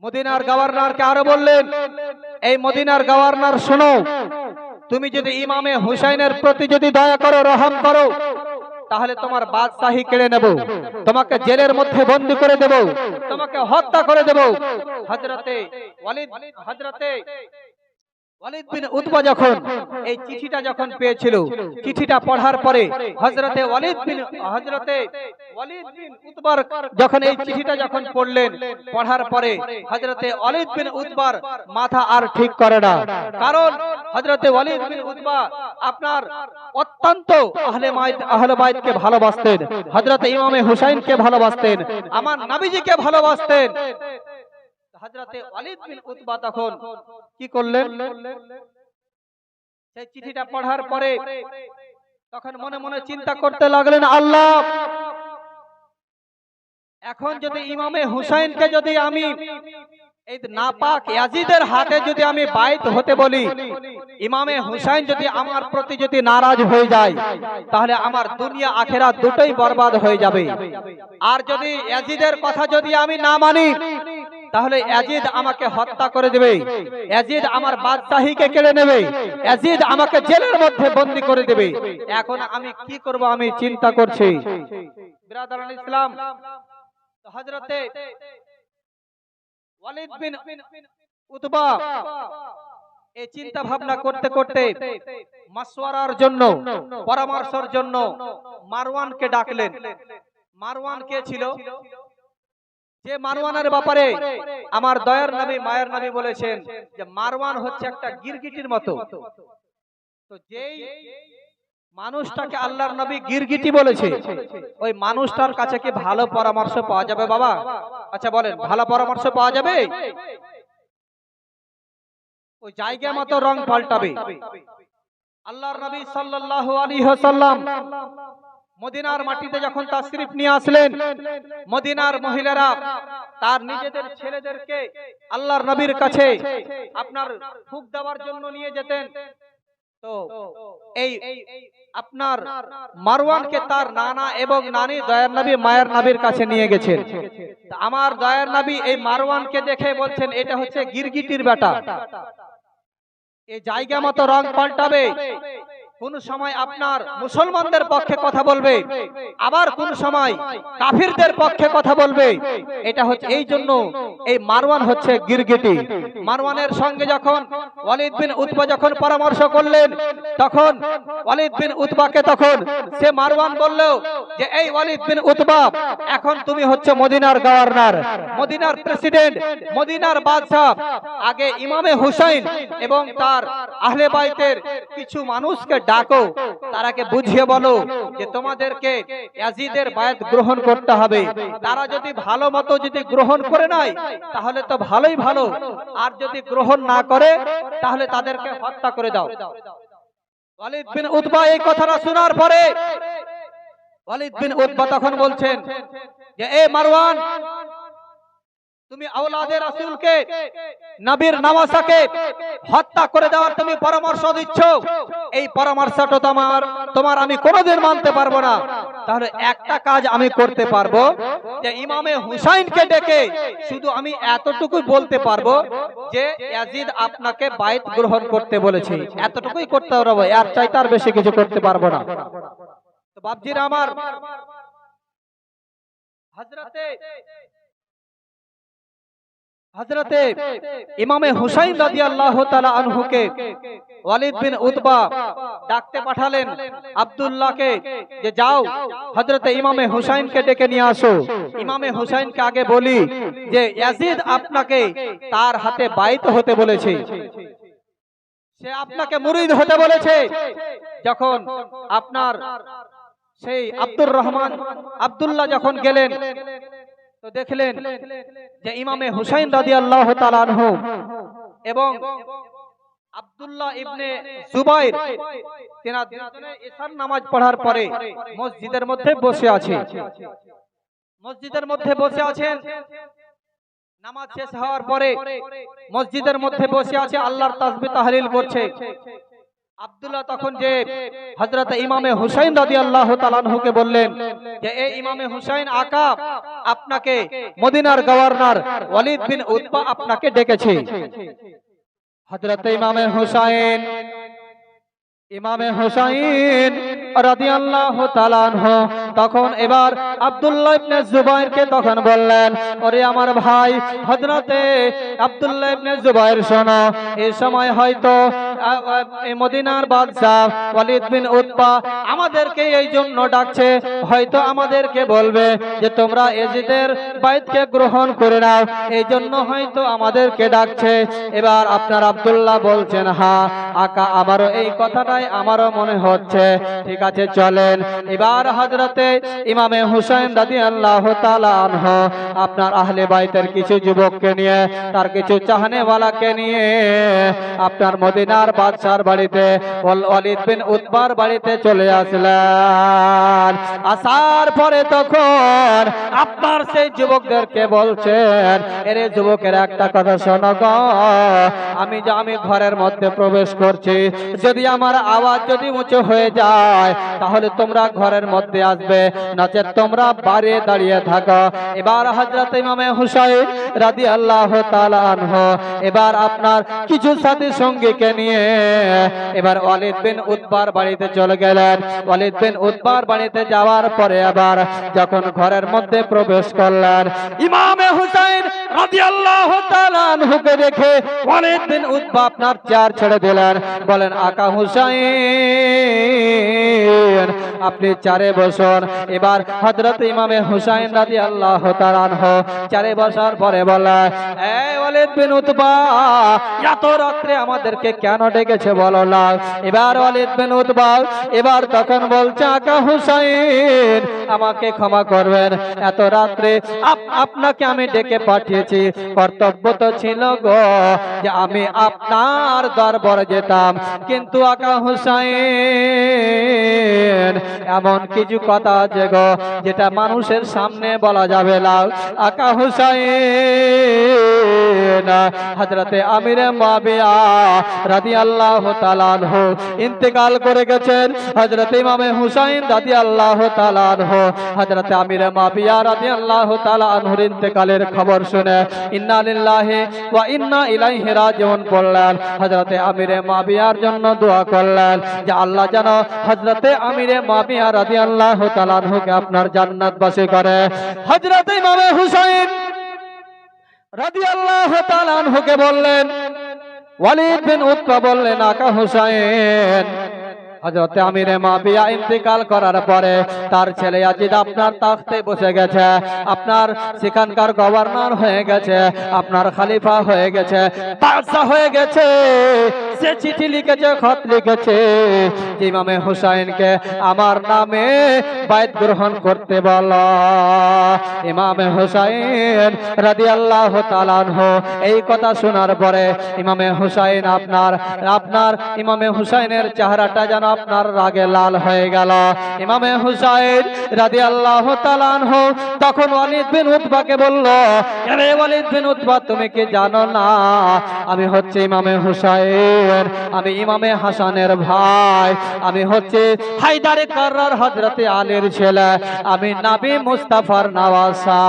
মদিনার গভর্নরকে আরো বললেন, এই মদিনার গভর্নর শোনো, তুমি যদি ইমামে হুসাইনের প্রতি যদি দয়া করো, রহম করো, তাহলে তোমার বাদশাহী কেড়ে নেব, তোমাকে জেলের মধ্যে বন্দী করে দেব, তোমাকে হত্যা করে দেব। হযরতে ওয়ালিদ বিন উতবা যখন এই চিঠিটা যখন পেয়েছিল, চিঠিটা পড়ার পরে হযরতে ওয়ালিদ বিন উতবার যখন এই চিঠিটা যখন পড়লেন, পড়ার পরে হযরতে ওয়ালিদ বিন উতবার মাথা আর ঠিক করে না। কারণ হযরতে ওয়ালিদ বিন উতবা আপনার অত্যন্ত আহলে বাইতকে ভালোবাসতেন, হযরতে ইমামে হুসাইনকে ভালোবাসতেন, আমার নবীজিকে ভালোবাসতেন। হযরতে ওয়ালিদ বিন উতবা তখন কি করলেন, সেই চিঠিটা পড়ার পরে তখন মনে মনে চিন্তা করতে লাগলেন, আল্লাহ, এখন যদি ইমামে হুসাইনকে যদি আমি এই নাপাক ইয়াজিদের হাতে যদি আমি বাইত হতে বলি, ইমামে হুসাইন যদি আমার প্রতি যদি নারাজ হয়ে যায়, তাহলে আমার দুনিয়া আখিরাত দুটোই বরবাদ হয়ে যাবে। আর যদি ইয়াজিদের কথা যদি আমি না মানি, তাহলে ইয়াজিদ আমাকে হত্যা করে দেবে, ইয়াজিদ আমার বাদশাহীকে কেড়ে নেবে, ইয়াজিদ আমাকে জেলের মধ্যে বন্দী করে দেবে। এখন আমি কি করব, আমি চিন্তা করছি। বিরাদরান ইসলাম, হযরতে ওয়ালিদ বিন উতবা এই চিন্তা ভাবনা করতে করতে মাশওয়ারার জন্য, পরামর্শের জন্য মারওয়ানকে ডাকলেন। মারওয়ান কে ছিল? যে মারওয়ানের ব্যাপারে আমার দয়ার নবী মায়ের নবী বলেছেন যে মারওয়ান হচ্ছে একটা গিরগিটির মতো। তো যেই মানুষটাকে আল্লাহর নবী গিরগিটি বলেছে, ওই মানুষটার কাছে কি ভালো পরামর্শ পাওয়া যাবে বাবা? আচ্ছা বলেন, ভালো পরামর্শ পাওয়া যাবে? ওই জায়গা মতো রং পাল্টাবে। আল্লাহর নবী সাল্লাল্লাহু আলাইহি ওয়াসাল্লাম মদিনার মাটিতে যখন তাশরিফ নিয়ে আসলেন, মদিনার মহিলারা তার নিজেদের ছেলেদেরকে আল্লাহর নবীর কাছে আপনার ফুক দেওয়ার জন্য নিয়ে যেতেন। তো এই আপনার মারওয়ানকে তার নানা এবং নানি দয়ার নবী মায়ের নবীর কাছে নিয়ে গেছেন। আমার দয়ার নবী এই মারওয়ানকে দেখে বলছেন, এটা হচ্ছে গিরগিটির বেটা, এই জায়গা মতো রং পাল্টাবে, কোন সময় আপনার মুসলমানদের পক্ষে কথা বলবে, আবার কোন সময় কাফিরদের পক্ষে কথা বলবে। এটা হচ্ছে এই জন্য এই মারওয়ান হচ্ছে গিরগিটি। মারওয়ানের সঙ্গে যখন ওয়ালিদ বিন উতবা যখন পরামর্শ করলেন, তখন ওয়ালিদ বিন উতবাকে তখন সে মারওয়ান বলল যে এই ওয়ালিদ বিন উতবা, এখন তুমি হচ্ছে মদিনার গভর্নর, মদিনার প্রেসিডেন্ট, মদিনার বাদশা। আগে ইমামে হুসাইন এবং তার আহলে বাইতের কিছু মানুষকে ডাকো, তারাকে বুঝিয়ে বলো যে তোমাদেরকে ইয়াজিদের বায়াত গ্রহণ করতে হবে। তারা যদি ভালো মতো যদি গ্রহণ করে নেয় তাহলে তো ভালোই ভালো, আর যদি গ্রহণ না করে তাহলে তাদেরকে হত্যা করে দাও। ওয়ালিদ বিন উতবা এই কথাটা শোনার পরে ওয়ালিদ বিন উতবা তখন বলছেন যে এ মারওয়ান, তুমি আওলাদে রাসূলকে, নবীর নওয়াসাকে হত্যা করে দেওয়ার তুমি পরামর্শ দিচ্ছ, এই পরামর্শটা তোমার আমি কোনোদিন মানতে পারবো না। তাহলে একটা কাজ আমি করতে পারবো যে ইমামে হুসাইনকে ডেকে শুধু আমি এতটুকুই বলতে পারবো যে ইয়াজিদ আপনাকে বায়াত গ্রহণ করতে বলেছে, এতটুকুই করতে পারবো, এর চাইতে আর বেশি কিছু করতে পারবো না। তো বাপজিরা আমার, হযরতে ইমামে হুসাইন রাদিয়াল্লাহু তাআলা আনহুকে ওয়ালিদ বিন উতবা ডাকতে পাঠালেন আব্দুল্লাহকে যে যাও হযরতে ইমামে হুসাইনকে ডেকে নিয়ে আসো। ইমামে হুসাইনকে আগে বলি যে ইয়াজিদ আপনাকে তার হাতে বাইত হতে বলেছে, সে আপনাকে মুরিদ হতে বলেছে। যখন আপনার সেই আব্দুর রহমান আব্দুল্লাহ যখন গেলেন তো দেখলেন যে ইমামে হুসাইন রাদিয়াল্লাহু তাআলা আনহু এবং আব্দুল্লাহ ইবনে জুবাইর তিনা দুজনে ইশার নামাজ পড়ার পরে মসজিদের মধ্যে বসে আছে। মসজিদের মধ্যে বসে আছেন, নামাজ শেষ হওয়ার পরে মসজিদের মধ্যে বসে আছে, আল্লাহর তাসবিহ তাহলিল করছে। আব্দুল্লাহ তখন যে হযরত ইমামে হুসাইন রাদিয়াল্লাহু তাআলা আনহুকে বললেন যে এই ইমামে হুসাইন আকা, আপনাকে মদিনার গভর্নর ওয়ালিদ বিন উতবা আপনাকে ডেকেছে। হযরত ইমামে হুসাইন রাদিয়াল্লাহু তাআলা আনহু তখন এবার আব্দুল্লাহ ইবনে জুবাইরকে তখন বললেন, ওরে আমার ভাই হযরতে আব্দুল্লাহ ইবনে জুবাইর, শোনো, এই সময় হয়তো এই মদিনার বাদশা ওয়ালিদ বিন উতবা আমাদেরকে এই জন্য ডাকছে, হয়তো আমাদেরকে বলবে যে তোমরা ইয়াজিদের বাইতকে গ্রহণ করে নাও, এই জন্য হয়তো আমাদেরকে ডাকছে। এবার আপনার আব্দুল্লাহ বলছেন, হ্যাঁ আকা, আমারও এই কথাটাই আমারও মনে হচ্ছে, ঠিক আছে চলেন। এবার হযরতে ইমামে হুসাইন রাদিয়াল্লাহু তাআলা আনহু আপনার আহলে বাইতের কিছু যুবককে নিয়ে, তার কিছু চাহনেওয়ালাকে নিয়ে আপনার মদিনার বাদশার বাড়িতে ওয়ালিদ বিন উতবার বাড়িতে চলে আসলেন। আসার পরে তখন আপনার সেই যুবকদেরকে বলছেন, এরে যুবকের একটা কথা শোনো গো, আমি ঘরের মধ্যে প্রবেশ করছি, যদি আমার আওয়াজ যদি উঁচু হয়ে যায় তাহলে তোমরা ঘরের মধ্যে আসবে, নচেৎ তোমরা বাইরে দাঁড়িয়ে থাকো। এবার হযরত ইমামে হুসাইন রাদিয়াল্লাহু তাআলা আনহু এবার আপনার কিছু সাথী সঙ্গীকে নিয়ে এবার ওয়ালিদ বিন উতবার বাড়িতে চলে গেলেন। ওয়ালিদ বিন উতবার বাড়িতে যাওয়ার পরে আবার যখন ঘরের মধ্যে প্রবেশ করলেন, ইমামে হুসাইন রাদিয়াল্লাহু তাআলা আনহুকে দেখে ওয়ালিদ বিন উতবা আপনার চেয়ার ছেড়ে দিলেন, বলেন, আকা হুসাইন আপনি চারে বসুন। এবার হযরত ইমামে হুসাইন রাদিয়াল্লাহু তাআলা আনহু চারে বসার পরে বলে, এই ওয়ালিদ বিন উতবা, এত রাত্রে আমাদেরকে কেন ডেকেছে বলো না? এবার ওয়ালিদ বিন উতবা এবার তখন বলছে, আকা হুসাইন আমাকে ক্ষমা করবেন, এত রাত্রে আপনাকে আমি ডেকে পাঠিয়েছি, কর্তব্য তো ছিল গো যে আমি আপনার দরবারে যেতাম, কিন্তু আকা হুসাইন এমন কিছু কথা আছে গো যেটা মানুষের সামনে বলা যাবে না। আকা হুসাইন হযরতে আমিরে মুয়াবিয়া রাদিয়াল্লাহু তাআলা আনহু ইন্তেকাল করে গেছেন। হযরতে ইমামে হুসাইন রাদিয়াল্লাহু তাআলা আনহু হযরতে আমিরে মুয়াবিয়া রাদিয়াল্লাহু তাআলা আনহুর ইন্তেকালের খবর শুনে ইন্না লিল্লাহি ওয়া ইন্না ইলাইহি রাজিউন পড়লেন। হযরতে আমিরে মুয়াবিয়ার জন্য দোয়া করলেন যে আল্লাহ যেন হযরতে আমিরে মুয়াবিয়া রাদিয়াল্লাহু তাআলা আনহুকে আপনার জান্নাতবাসী করে। হযরতে ইমামে হুসাইন রাদিয়াল্লাহু তাআলা আনহুকে বললেন, ওয়ালিদ বিন উতবা বললেন, আকা হুসাইন হযরত আমিরে মাবিয়া ইন্তেকাল করার পরে তার ছেলে ইয়াজিদ আপনার তাখতে বসে গেছে, আপনার সেখানকার গভর্নর হয়ে গেছে, আপনার খলিফা হয়ে গেছে, বাদশা হয়ে গেছে। সে চিঠি লিখেছে, খত লিখেছে, ইমামে হুসাইনকে আমার নামে বাইত গ্রহণ করতে বলো। ইমামে হুসাইন রাদিয়াল্লাহু তাআলা আনহু এই কথা শোনার পরে ইমামে হুসাইন আপনার ইমামে হুসাইনের চেহারাটা যেন আপনার রাগে লাল হয়ে গেল। ইমামে হুসাইন রাদিয়াল্লাহু তাআলা আনহু তখন ওয়ালিদ বিন উতবাকে বলল, আরে ওয়ালিদ বিন উতবা, তুমি কি জানো না আমি হচ্ছে ইমামে হুসাইন, আমি ইমামে হাসানের ভাই, আমি হচ্ছে হায়দারে কাররার হযরতে আলীর ছেলে, আমি নবী মুস্তাফার নওয়াসা।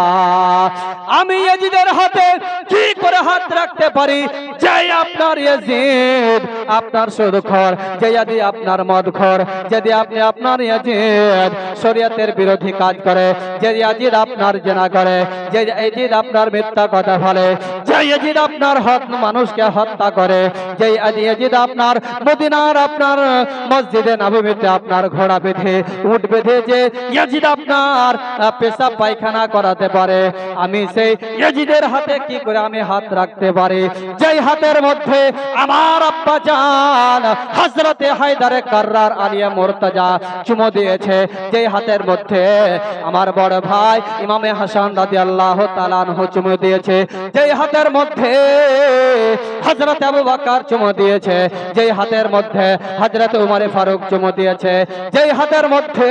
আমি ইয়াজিদের হাতে কি করে হাত রাখতে পারি? যে আপনার ইয়াজিদ আপনার সুদখোর, যে ইয়াদি আপনার মদখোর, যদি আপনি আপনার ইয়াজিদ শরীয়তের বিরোধী কাজ করে, যে ইয়াজিদ আপনার জিনা করে, যে ইয়াজিদ আপনার মিথ্যা কথা বলে, যে ইয়াজিদ আপনার মানুষকে হত্যা করে, যে ইয়াজিদ আপনার মদিনার আপনার মসজিদে নববীতে আপনার ঘোড়া বেঁধে উট বেঁধে যে ইয়াজিদ আপনার পেশাব পায়খানা করাতে পারে, আমি সেই ইয়াজিদের হাতে কি করে আমি হাত রাখতে পারি? যেই হাতের মধ্যে আমার আব্বা জান হযরতে হায়দারে কাররার আলিয়া মুর্তজা চুমো দিয়েছে, যেই হাতের মধ্যে আমার বড় ভাই ইমামে হাসান রাদিয়াল্লাহু তাআলা আনহু চুমো দিয়েছে, যেই হাতের মধ্যে হযরত আবু বকর চুমো দিয়েছে, যেই হাতের মধ্যে হযরত উমর ফারুক চুমো দিয়েছে, যেই হাতের মধ্যে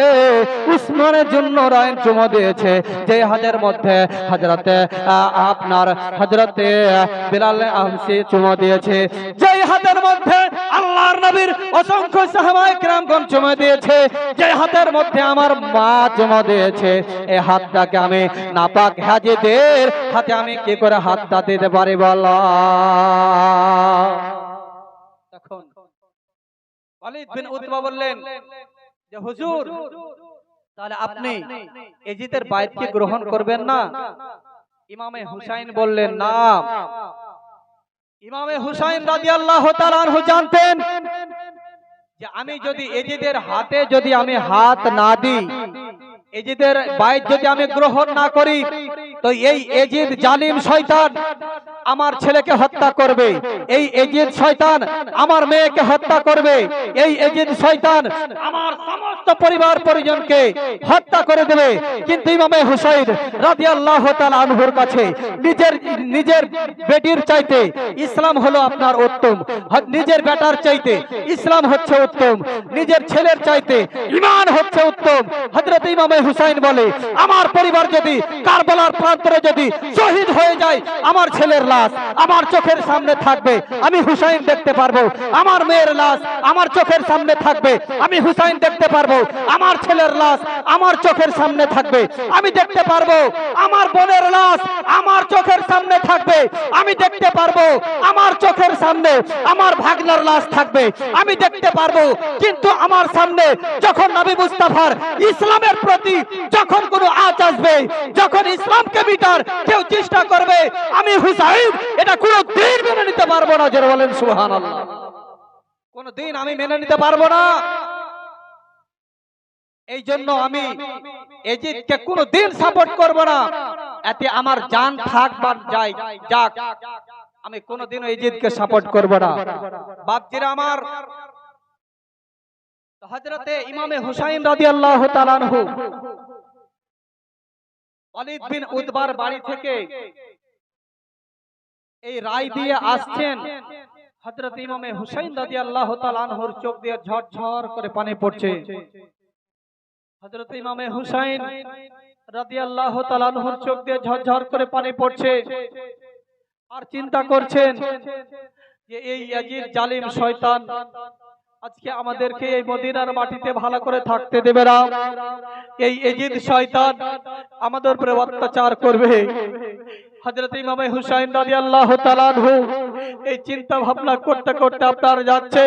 উসমানের জন্য রায়ন চুমো দিয়েছে, যেই হাতের মধ্যে হযরতে আপনার হযরতে বিলাল আহসি চুমো দিয়েছে, যেই হাতের মধ্যে আল্লাহর নবীর অসংখ্য সাহাবায়ে কেরামগণ চুমো দিয়েছে, যেই হাতের মধ্যে আমার মা চুমো দিয়েছে, এই হাতটাকে আমি নাপাক হাজিদের হাতে আমি কি করে হাতটা দিতে পারি বলো? তখন ওয়ালিদ বিন উতবা বললেন যে হুজুর, তাহলে আপনি ইয়াজিদের বাইতকে গ্রহণ করবেন না? ইমামে হুসাইন বললেন না। ইমামে হুসাইন রাদিয়াল্লাহু তাআলা আনহু জানতেন যে আমি যদি ইয়াজিদের হাতে যদি আমি হাত না দিই, ইয়াজিদের বাইত যদি আমি গ্রহণ না করি, তো এই ইয়াজিদ জালিম শয়তান আমার ছেলেকে হত্যা করবে, এই ইয়াজিদ শয়তান আমার মেয়েকে হত্যা করবে, এই ইয়াজিদ শয়তান আমার সমস্ত পরিবার পরিজনকে হত্যা করে দেবে। কিন্তু ইমামে হুসাইন রাদিয়াল্লাহু তাআলা আনহুর কাছে নিজের বেটির চাইতে ইসলাম হলো আপনার উত্তম, নিজের বেটার চাইতে ইসলাম হচ্ছে উত্তম, নিজের ছেলের চাইতে ঈমান হচ্ছে উত্তম। হযরত ইমামে হুসাইন বলে, আমার পরিবার যদি কারবালার প্রান্তরে যদি শহীদ হয়ে যায়, আমার ছেলের লাশ আমার চোখের সামনে থাকবে, আমি হুসাইন দেখতে পারবো। আমার মেয়ের লাশ আমার চোখের সামনে থাকবে, আমি হুসাইন দেখতে পারবো। আমার ছেলের লাশ আমার চোখের সামনে থাকবে, আমি দেখতে পারবো। আমার বোনের লাশ আমার চোখের সামনে থাকবে, আমি দেখতে পারবো। আমার চোখের সামনে আমার ভাগনার লাশ থাকবে, আমি দেখতে পারবো। কিন্তু আমার সামনে যখন নবী মুস্তাফার ইসলামের প্রতি যখন কোনো আঁচ আসবে, যখন ইসলামকে মিটার কেউ চেষ্টা করবে, আমি হুসাইন এটা কোনদিন মেনে নিতে পারবো না। যারা বলেন সুবহানাল্লাহ, কোনদিন আমি মেনে নিতে পারবো না। এই জন্য আমি ইয়াজিদকে কোনদিন সাপোর্ট করব না। এতে আমার জান থাক বা যাক, আমি কোনদিন ইয়াজিদকে সাপোর্ট করব না। বাপজিরা আমার, হযরতে ইমামে হুসাইন রাদিয়াল্লাহু তাআলা আনহু ওয়ালিদ বিন উতবার বাড়ি থেকে এই রায় দিয়ে আসছেন। হযরত ইমামে হুসাইন রাদিয়াল্লাহু তাআলা আনহুর চোখ দিয়ে ঝরঝর করে পানি পড়ছে। হযরত ইমামে হুসাইন রাদিয়াল্লাহু তাআলা আনহুর চোখ দিয়ে ঝরঝর করে পানি পড়ছে, আর চিন্তা করছেন যে এই ইয়াজিদ জালিম শয়তান আজকে আমাদেরকে এই মদিনার মাটিতে ভালো করে থাকতে দেবে না। এই ইয়াজিদ শয়তান আমাদের উপরে অত্যাচার করবে। হযরত ইমামে হুসাইন রাদিয়াল্লাহু তাআলা আনহু এই চিন্তা ভাবনা করতে করতে আপনার যাচ্ছে,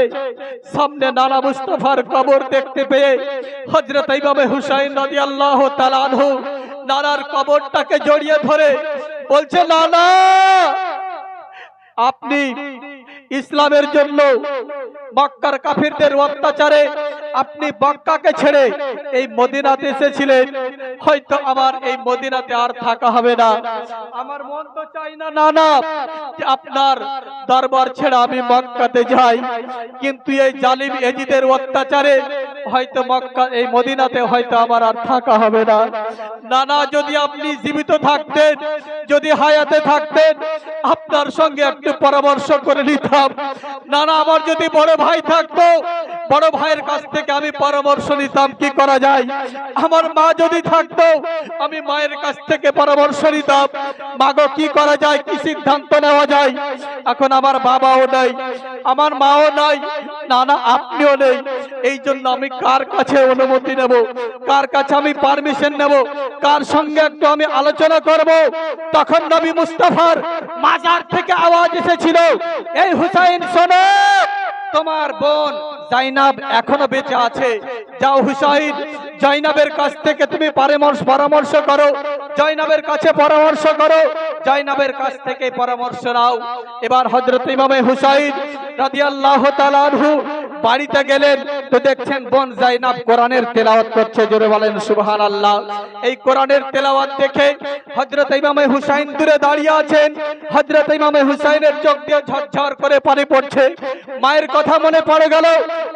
সামনে নানা মুস্তাফার কবর দেখতে পেয়ে হযরত ইমামে হুসাইন রাদিয়াল্লাহু তাআলা আনহু নানার কবরটাকে জড়িয়ে ধরে বলছে, নানা আপনি ইসলামের জন্য মক্কার কাফিরদের অত্যাচারে আপনি মক্কাকে ছেড়ে এই মদিনাতে এসেছিলেন, হয়তো আমার এই মদিনাতে আর থাকা হবে না। আমার মন তো চাই না নানা যে আপনার দরবার ছেড়ে আমি মক্কাতে যাই, কিন্তু এই জালিম এজিদের অত্যাচারে হয়তো মক্কা এই মদিনাতে হয়তো আমার আর থাকা হবে না। নানা, যদি আপনি জীবিত থাকতেন, যদি হায়াতে থাকতেন, আপনার সঙ্গে একটু পরামর্শ করে নিতাম। নানা, আমার যদি বড় ভাই থাকতো, বড় ভাইয়ের কাছ থেকে আমি পরামর্শ নিতাম কি করা যায়। আমার মা যদি থাকতো, আমি মায়ের কাছ থেকে পরামর্শ নিতাম, মাগো কি করা যায়, কি সিদ্ধান্ত নেওয়া যায়। এখন আমার বাবাও নাই, আমার মাও নাই, নানা আপনিও নেই। এই জন্য আমি কার কাছে অনুমতি নেব, কার কাছে আমি পারমিশন নেব, কার সঙ্গে একটু আমি আলোচনা করব? তখন নবী মুস্তাফার মাজার থেকে আওয়াজ এসেছিল, এই হুসাইন শোনো, তোমার বোন জাইনাব এখনো বেঁচে আছে, যাও হুসাইন, জাইনাবের কাছ থেকে তুমি পরামর্শ করো, জাইনাবের কাছে পরামর্শ করো, জাইনাবের কাছ থেকে পরামর্শ নাও। এবার হযরত ইমামে হুসাইন রাদিয়াল্লাহু তাআলা আনহু বাড়িতে গেলেন, তো দেখছেন বোন জাইনাব কোরআনের তেলাওয়াত করছে। জোরে বলেন সুবহানাল্লাহ। এই কোরআনের তেলাওয়াত দেখে হযরত ইমামে হুসাইন দূরে দাঁড়িয়ে আছেন। হযরত ইমামে হুসাইনের চোখ দিয়ে ঝরঝর করে পানি পড়ছে। মায়ের কথা মনে পড়ে গেল।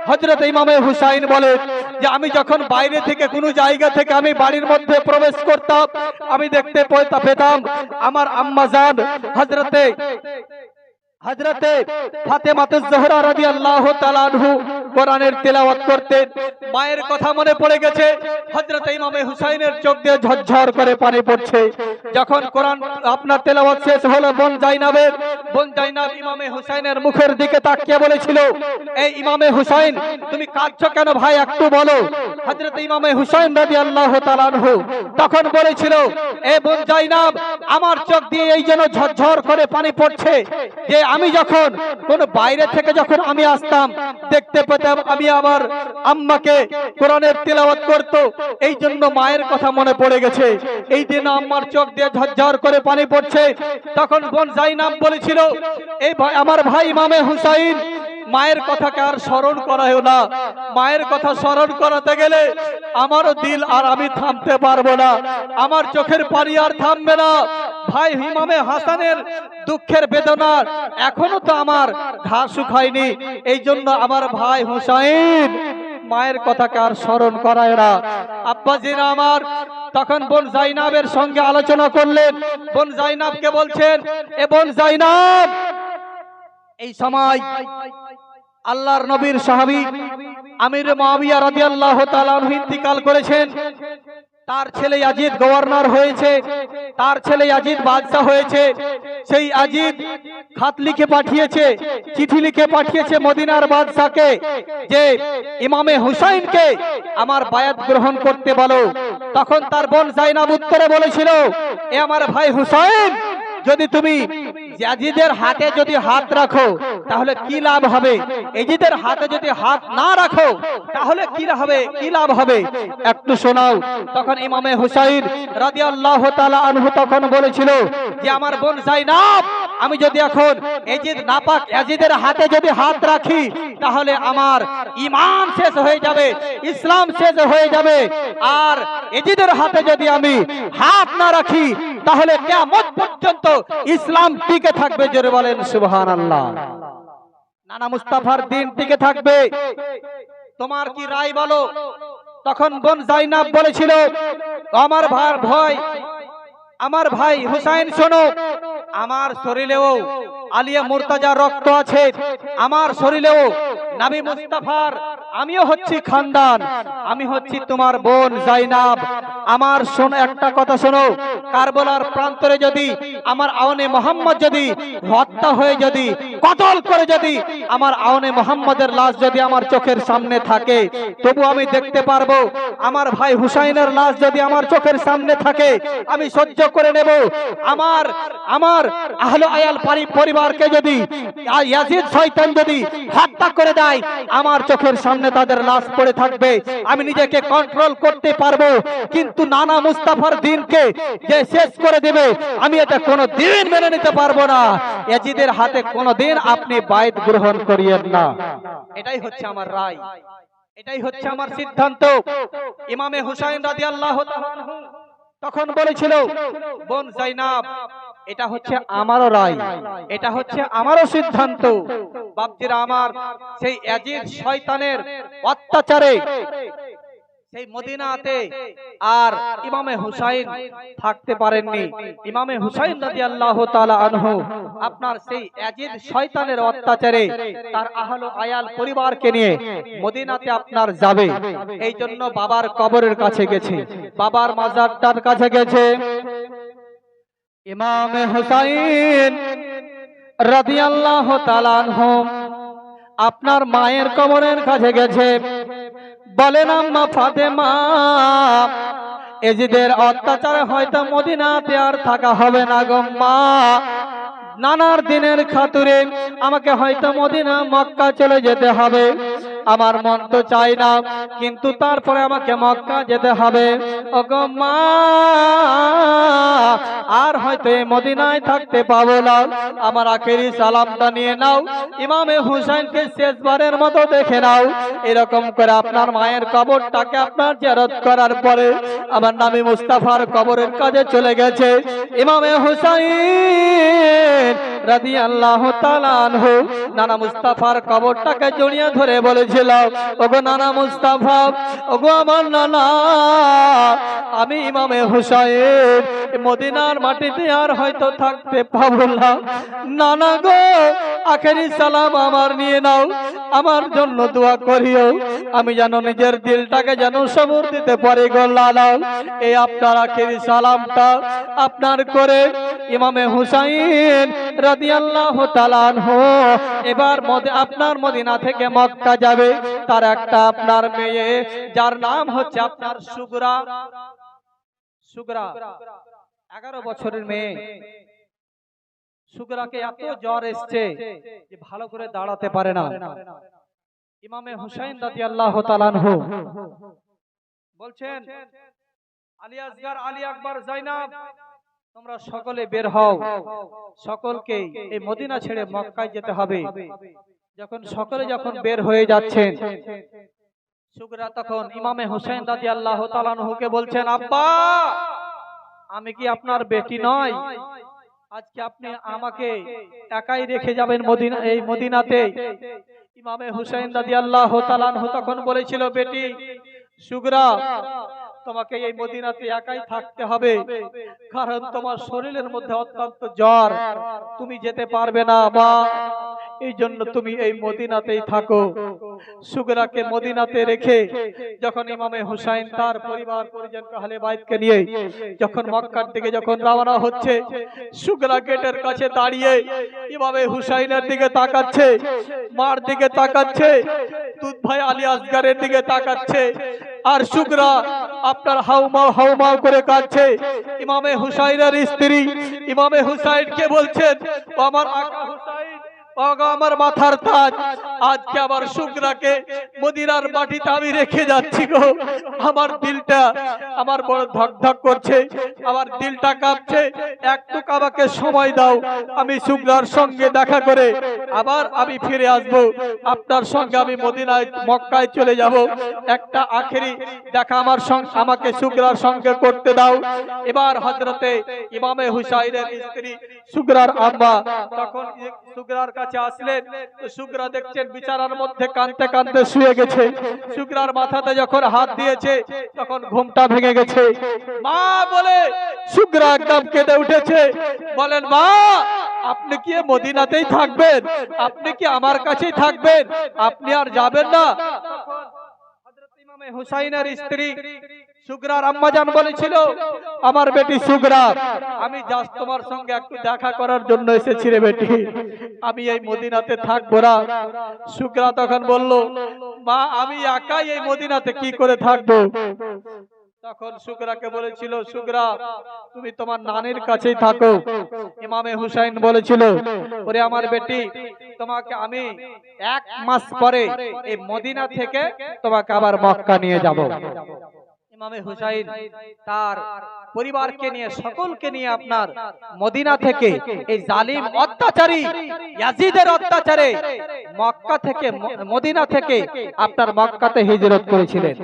হযরত ইমামে হুসাইন বলেন যে আমি যখন বাইরে থেকে কোনো জায়গা থেকে আমি বাড়ির মধ্যে প্রবেশ করতাম, আমি দেখতে পেতাম আমার আম্মা জান হযরতে ফাতেমাতুজ জোহরা রাদিয়াল্লাহু তাআলা আনহু কোরআনের তেলাওয়াত করতেন। মায়ের কথা মনে পড়ে গেছে। হযরত ইমামে হুসাইনের চোখ দিয়ে ঝরঝর করে পানি পড়ছে। যখন কোরআন আপনার তেলাওয়াত শেষ হলো, বোন জাইনাব ইমামে হুসাইনের মুখের দিকে তাকিয়ে বলেছিল, এই ইমামে হুসাইন, তুমি কাঁদছো কেন ভাই, একটু বলো। হযরত ইমামে হুসাইন রাদিয়াল্লাহু তাআলা আনহু তখন বলেছিল, এই বোন জাইনাব, আমার চোখ দিয়ে এই যেন ঝরঝর করে পানি পড়ছে যে আমি যখন কোন বাইরে থেকে যখন আমি আসতাম, দেখতে পেতাম আমি আমার আম্মাকে কোরআনের তেলাওয়াত করতো, এই জন্য মায়ের কথা মনে পড়ে গেছে। এই দিন আম্মার চোখ দিয়ে ঝরঝর করে পানি পড়ছে। তখন বোন জাইনাব বলেছিল, এই আমার ভাই ইমামে হুসাইন, মায়ের কথাকে আর স্মরণ করায়ও না। মায়ের কথা স্মরণ করাতে গেলে আমারও দিল আর আমি থামতে পারবো না, আমার চোখের পানি আর থামবে না। ভাই ইমামে হাসানের দুঃখের বেদনার এখনো তো আমার ঘা শুকায়নি, এই জন্য আমার ভাই হুসাইন মায়ের কথাকে আর স্মরণ করায় না। আব্বাজিরা আমার তখন বোন জাইনাবের সঙ্গে আলোচনা করলেন। বোন জাইনাবকে বলছেন, এ বোন জাইনাব, এই সময় আল্লাহর নবীর সাহাবী আমির মুআবিয়া রাদিয়াল্লাহু তাআলা আনহু ইন্তিকাল করেছেন। তার ছেলে ইয়াজিদ গভর্নর হয়েছে, তার ছেলে ইয়াজিদ বাদশা হয়েছে। সেই ইয়াজিদ খাত লিখে পাঠিয়েছে, চিঠি লিখে পাঠিয়েছে মদিনার বাদশাকে যে ইমামে হুসাইনকে আমার বায়াত গ্রহণ করতে বলো। তখন তার বোন জাইনাব উত্তরে বলেছিল, এ আমার ভাই হুসাইন, যদি তুমি ইয়াজিদের হাতে যদি হাত রাখো তাহলে কি লাভ হবে, ইয়াজিদের হাতে যদি হাত না রাখো তাহলে কি লাভ হবে, একটু শোনাও। তখন ইমামে হুসাইন রাদিয়াল্লাহু তাআলা আনহু তখন বলেছিল যে আমার বোন জাইনাব, আমি যদি এখন ইয়াজিদ নাপাক ইয়াজিদের হাতে যদি হাত রাখি তাহলে আমার ঈমান শেষ হয়ে যাবে, ইসলাম শেষ হয়ে যাবে। আর ইয়াজিদের হাতে যদি আমি হাত না রাখি তাহলে কিয়ামত পর্যন্ত ইসলাম টিকে থাকবে। জোরে বলেন সুবহানাল্লাহ। নানা মুস্তাফার দিন টিকে থাকবে, তোমার কি রায় বলো? তখন বোন জাইনাব বলেছিল, আমার ভাই হুসাইন শোনো, আমার শরীরেও আলিয়া মুর্তাজার রক্ত আছে, আমার শরীরেও নবী মুস্তাফার, আমিও হচ্ছি খানদান, আমি হচ্ছি তোমার বোন জাইনাব। আমার শোনো, একটা কথা শোনো, কারবালার প্রান্তরে যদি আমার আওনে মোহাম্মদ যদি হত্যা হয়ে যদি কতল করে যদি আমার আওনে মোহাম্মদের লাশ যদি আমার চোখের সামনে থাকে, তবু আমি দেখতে পারবো। আমার ভাই হুসাইনের লাশ যদি আমার চোখের সামনে থাকে আমি সহ্য করে নেব। আমার আহলে আয়াল পরিবারকে যদি ইয়াজিদ শয়তান যদি হত্যা করে দেয়, আমার চোখের সামনে তাদের লাশ পড়ে থাকবে, আমি নিজেকে কন্ট্রোল করতে পারবো। কিন্তু নানা মুস্তাফার দিনকে যে শেষ করে দেবে, আমি এটা কোনো দিন মেনে নিতে পারবো না। ইয়াজিদের হাতে কোনো দিন আপনি বায়াত গ্রহণ করিয়েন না, এটাই হচ্ছে আমার রায়। এটাই হচ্ছে আমার সিদ্ধান্ত। ইমামে হুসাইন রাদিয়াল্লাহু তাআলা আনহু তখন বলেছিল, বোন জাইনাব, এটা হচ্ছে আমারও রায়, এটা হচ্ছে আমারও সিদ্ধান্ত। বাপজিরা আমার, সেই ইয়াজিদ শয়তানের অত্যাচারে সেই মদিনাতে আর ইমামে হুসাইন থাকতে পারেননি। ইমামে হুসাইন রাদিয়াল্লাহু তাআলা আনহু আপনার সেই ইয়াজিদ শয়তানের অত্যাচারে তার আহলে আয়াল পরিবারকে নিয়ে মদিনাতে আপনার যাবে, এই জন্য বাবার কবরের কাছে গেছে, বাবার মাজারটার কাছে গেছে। ইমামে হুসাইন রাদিয়াল্লাহু তাআলা আনহু আপনার মায়ের কবরের কাছে গেছে। বলেন, আম্মা ফাতেমা, এজিদের অত্যাচারে হয়তো মদিনাতে আর থাকা হবে না গো মা। নানার দিনের খাতুরে আমাকে হয়তো মদিনা মক্কা চলে যেতে হবে। আমার মন তো চাই না, কিন্তু তারপরে আমাকে মক্কা যেতে হবে। ওগো মা, আর হয়তো এই মদিনায় থাকতে পাবো না। আমার আখেরি সালামটা নিয়ে নাও, ইমামে হুসাইনকে শেষবারের মতো দেখে নাও। এরকম করে আপনার মায়ের কবরটাকে আপনার জিয়ারত করার পরে আমার নামে মুস্তাফার কবরের কাছে চলে গেছে। ইমামে হুসাইন রাদিয়াল্লাহু তাআলা আনহু নানা মুস্তাফার কবরটাকে জড়িয়ে ধরে বলেছিল, ওগো নানা মুস্তাফা, ওগো আমার নানা, আমি ইমামে হুসাইন মদিনার মাটিতে আর হয়তো থাকতে পাবো না। নানা গো, আখেরি সালাম আমার নিয়ে নাও, আমার জন্য দোয়া করিও, আমি যেন নিজের দিলটাকে যেন সবর দিতে পারি গো লালা। এই আপনার আখেরি সালামটা আপনার করে ইমামে হুসাইন রাদিয়াল্লাহু তাআলা আনহু এবার আপনার মদিনা থেকে মক্কা যাবে। তার একটা আপনার মেয়ে, যার নাম হচ্ছে আপনার সুগরা। সুগরা 11 বছরের মেয়ে। সুগরাকে এত জ্বর এসছে যে ভালো করে দাঁড়াতে পারে না। ইমামে হুসাইন রাদিয়াল্লাহু তাআলা আনহু বলছেন, আলী আসগর, আলী আকবর, জাইনাব, তোমরা সকলে বের হও, সকলকে এই মদিনা ছেড়ে মক্কায় যেতে হবে। যখন সকলে বের হয়ে যাচ্ছেন, সুগরা তখন ইমামে হুসাইন রাদিয়াল্লাহু তাআলা আনহুকে বলছেন, আব্বা, আমি কি আপনার বেটি নয়? আজকে আপনি আমাকে একাই রেখে যাবেন এই মদিনাতে? ইমামে হুসাইন রাদিয়াল্লাহু তাআলা আনহু তখন বলেছিল, বেটি সুগরা, তোমাকে এই মদিনাতে একাই থাকতে হবে, কারণ তোমার শরীরের মধ্যে অত্যন্ত জ্বর, তুমি যেতে পারবে না মা, এই জন্য তুমি এই মদিনাতেই থাকো। সুগরাকে মদিনাতে রেখে যখন ইমামে হুসাইন তার পরিবার পরিজন আহলে বাইতকে নিয়ে যখন মক্কার দিকে রওনা হচ্ছে, সুগরা গেটের কাছে দাঁড়িয়ে ইমামে হুসাইনের দিকে তাকাচ্ছে, মার দিকে তাকাচ্ছে, দুধ ভাই আলী আসগরের দিকে তাকাচ্ছে, আর সুগরা আপনার হাউমাউ হাউমাউ করে কাঁদছে। ইমামে হুসাইনের স্ত্রী ইমামে হুসাইনকে বলছেন, ও আমার আকা হুসাইন, আমার মাথার তাজ, আজকে আবার সুগরাকে মদিনার মাটিতে আমি রেখে যাচ্ছি গো। আমার দিলটা আমার বড় ধক ধক করছে, আমার দিলটা কাঁপছে, একটু আমাকে সময় দাও, আমি সুগরার সঙ্গে দেখা করে আবার আমি ফিরে আসব, আপনার সঙ্গে আমি মদিনায় মক্কায় চলে যাব, একটা আখেরি দেখা আমাকে সুগরার সঙ্গে করতে দাও। এবার হযরতে ইমামে হুসাইনের স্ত্রী সুগরার আম্মা তখন সুগরার কাছে আসলেন। তো সুগরা দেখছেন বিছানার মধ্যে কাঁদতে কাঁদতে শুয়ে গেছে। সুগরার মাথাতে যখন হাত দিয়েছে তখন ঘুমটা ভেঙে গেছে। মা বলে সুগরা একদম কেঁদে উঠেছে, বলেন, মা, আপনি কি মদিনাতেই থাকবেন? আপনি কি আমার কাছেই থাকবেন? আপনি আর যাবেন না? হযরত ইমামে হুসাইনের স্ত্রী সুগরার আম্মাজান বলেছিল, আমার বেটি সুগরা, আমি জাস্ট তোমার সঙ্গে একটু দেখা করার জন্য এসেছি রে বেটি, আমি এই মদিনাতে থাকবো না। সুগরা তখন বলল, মা, আমি একাই এই মদিনাতে কি করে থাকবো? তখন সুগরাকে বলেছিল, সুগরা, তুমি তোমার নানির কাছেই থাকো। ইমামে হুসাইন বলেছিল, ওরে আমার বেটি, তোমাকে আমি 1 মাস পরে এই মদিনা থেকে তোমাকে আবার মক্কা নিয়ে যাব। ইমামে হুসাইন তার পরিবারকে নিয়ে সকলকে নিয়ে আপনার মদিনা থেকে এই জালিম অত্যাচারী ইয়াজিদের অত্যাচারে মক্কা থেকে মদিনা থেকে আপনার মক্কাতে হিজরত করেছিলেন।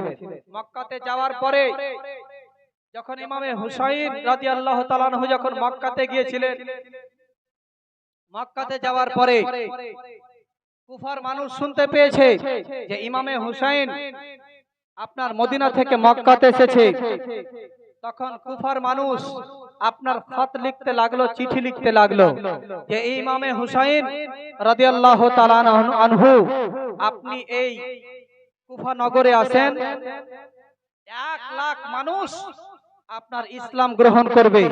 মক্কাতে যাওয়ার পরে যখন ইমামে হুসাইন রাদিয়াল্লাহু তাআলা আনহু যখন মক্কাতে গিয়েছিলেন, মক্কাতে যাওয়ার পরে কুফার মানুষ শুনতে পেয়েছে যে ইমামে হুসাইন আপনার মদিনা থেকে মক্কাতে এসেছে। তখন কুফার মানুষ আপনার খত লিখতে লাগলো, চিঠি লিখতে লাগলো যে ইমামে হুসাইন রাদিয়াল্লাহু তাআলা আনহু আপনি এই কুফা নগরে আসেন, 1,00,000 মানুষ আপনার ইসলাম গ্রহণ করবে,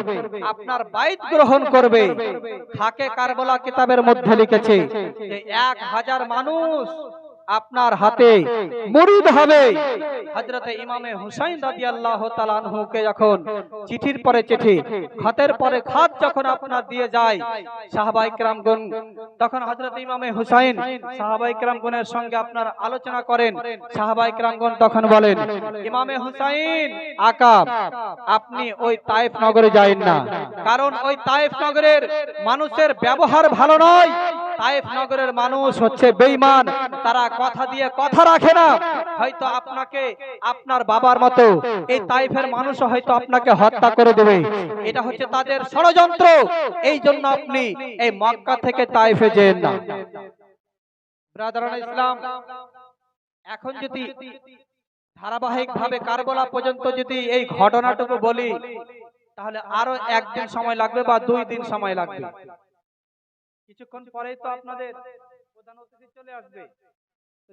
আপনার বাইত গ্রহণ করবে। খাকে কারবালা কিতাবের মধ্যে লিখেছে যে 1,000 মানুষ আপনার হাতে মুরিদ হবে। হযরতে ইমামে হুসাইন রাদিয়াল্লাহু তাআলা আনহুকে যখন চিঠির পরে চিঠি, খাতের পরে খাত যখন আপনার দিয়ে যায় সাহাবায়ে কেরামগণ, তখন হযরতে ইমামে হুসাইন সাহাবায়ে কেরামগণের সঙ্গে আপনার আলোচনা করেন। সাহাবায়ে কেরামগণ তখন বলেন, ইমামে হুসাইন আকা আপনি ওই তায়েফ নগরে যাবেন না, কারণ ওই তায়েফ নগরের মানুষের ব্যবহার ভালো নয়। তায়েফ নগরের মানুষ হচ্ছে বেঈমান, তারা কথা দিয়ে কথা রাখে না। হয়তো আপনাকে আপনার বাবার মতো এই তায়েফের মানুষ হয়তো আপনাকে হত্যা করে দেবে। এটা হচ্ছে তাদের ষড়যন্ত্র। এই জন্য আপনি এই মক্কা থেকে তায়েফে যেন না। ব্রাদারান ইসলাম, এখন যদি ধারাবাহিক ভাবে কারবালা পর্যন্ত যদি এই ঘটনাটুকু বলি তাহলে আরো একদিন সময় লাগবে বা 2 দিন সময় লাগবে। কিছুক্ষণ পরেই তো আপনাদের প্রধান অতিথি চলে আসবে।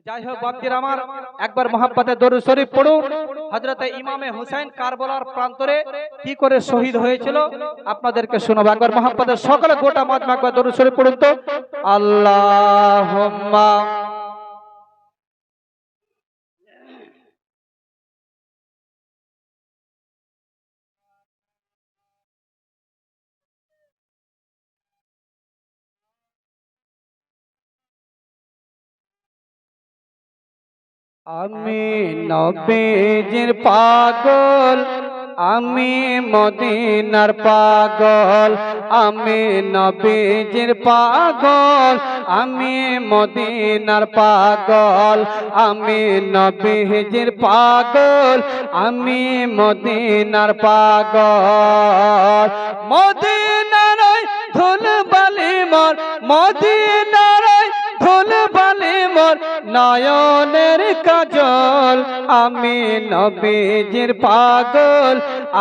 যাই হোক বাপজির আমার, একবার মুহাব্বতে দরুদ শরীফ পড়ুন। হযরতে ইমামে হুসাইন কারবালার প্রান্তরে কি করে শহীদ হয়েছিল আপনাদেরকে শোনাবো। একবার মুহাব্বতে সকলে গোটা মাজমা একবার দরুদ শরীফ পড়ুন তো। আল্লাহুম্মা আমি নবীজির পাগল, আমি মদিনার পাগল, আমি নবীজির পাগল, আমি মদিনার পাগল, আমি নবীজির পাগল, আমি মদিনার পাগল। মদিনার ধুল বালি মোর, মদিনার ধুল বালি মোর নয়নের কাজল, আমি নবীজির পাগল,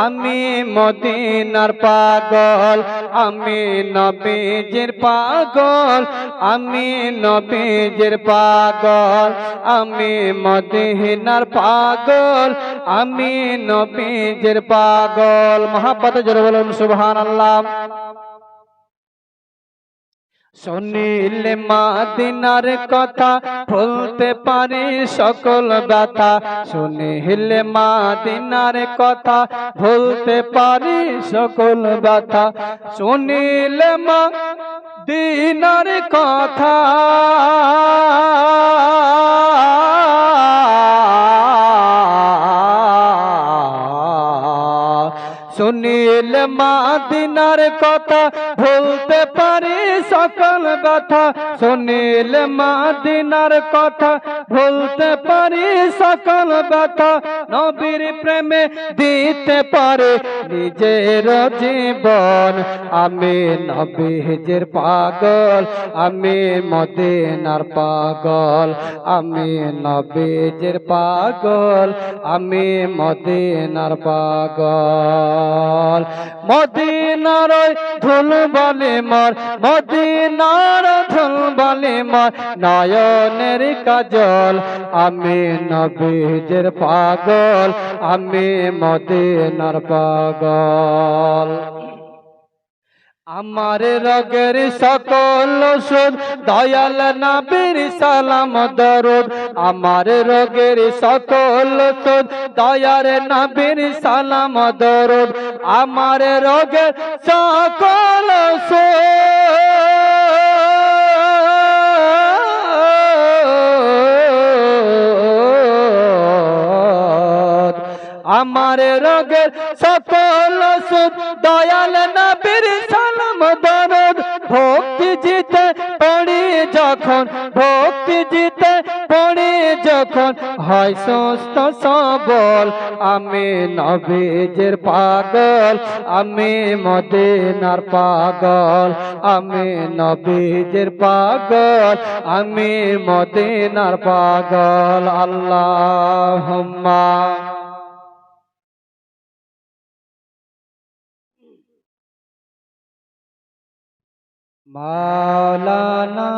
আমি মদিনার পাগল, আমি নবীজির পাগল, আমি নবীজির পাগল, আমি মদিনার পাগল, আমি নবীজির পাগল। মহাব্বতে জোরে বলুন সুবহানাল্লাহ। শুনিলে মদিনার কথা ভুলতে পারি সকল ব্যথা, শুনিলে মদিনার কথা ভুলতে পারি সকল ব্যথা, শুনিলে মদিনার কথা শুনিলে মদিনার কথা ভুলতে পারি সকল ব্যথা, শুনিলে মদিনার কথা ভুলতে পারি সকল ব্যথা, নবীর প্রেমে দিতে পারে নিজের জীবন, আমি নবীজির পাগল, আমি মদিনার পাগল, আমি নবীজির পাগল, আমি মদিনার পাগল। মদিনার ধুল বালি মোর, মদিনার ধুল বালি মোর নয়নের কাজল, আমি নবীজির পাগল, আমি মদিনার পাগল। আমার রোগের সকল ওষুধ দয়াল নবীর সালাম দরুদ, আমার রোগের সকল ওষুধ দয়ার নবীর সালাম দরুদ, আমার রোগের সকল ওষুধ আমার আর রোগের সকল ওষুধ দয়াল নবীর সালাম দরুদ ভক্তি জিতে পড়ি যখন ভক্তি জিতে পড়ি যখন হয় সুস্থ সবল আমি নবীজির পাগল আমি মদিনার পাগল আমি নবীজির পাগল আমি মদিনার পাগল আল্লাহুম্মা মাওলানা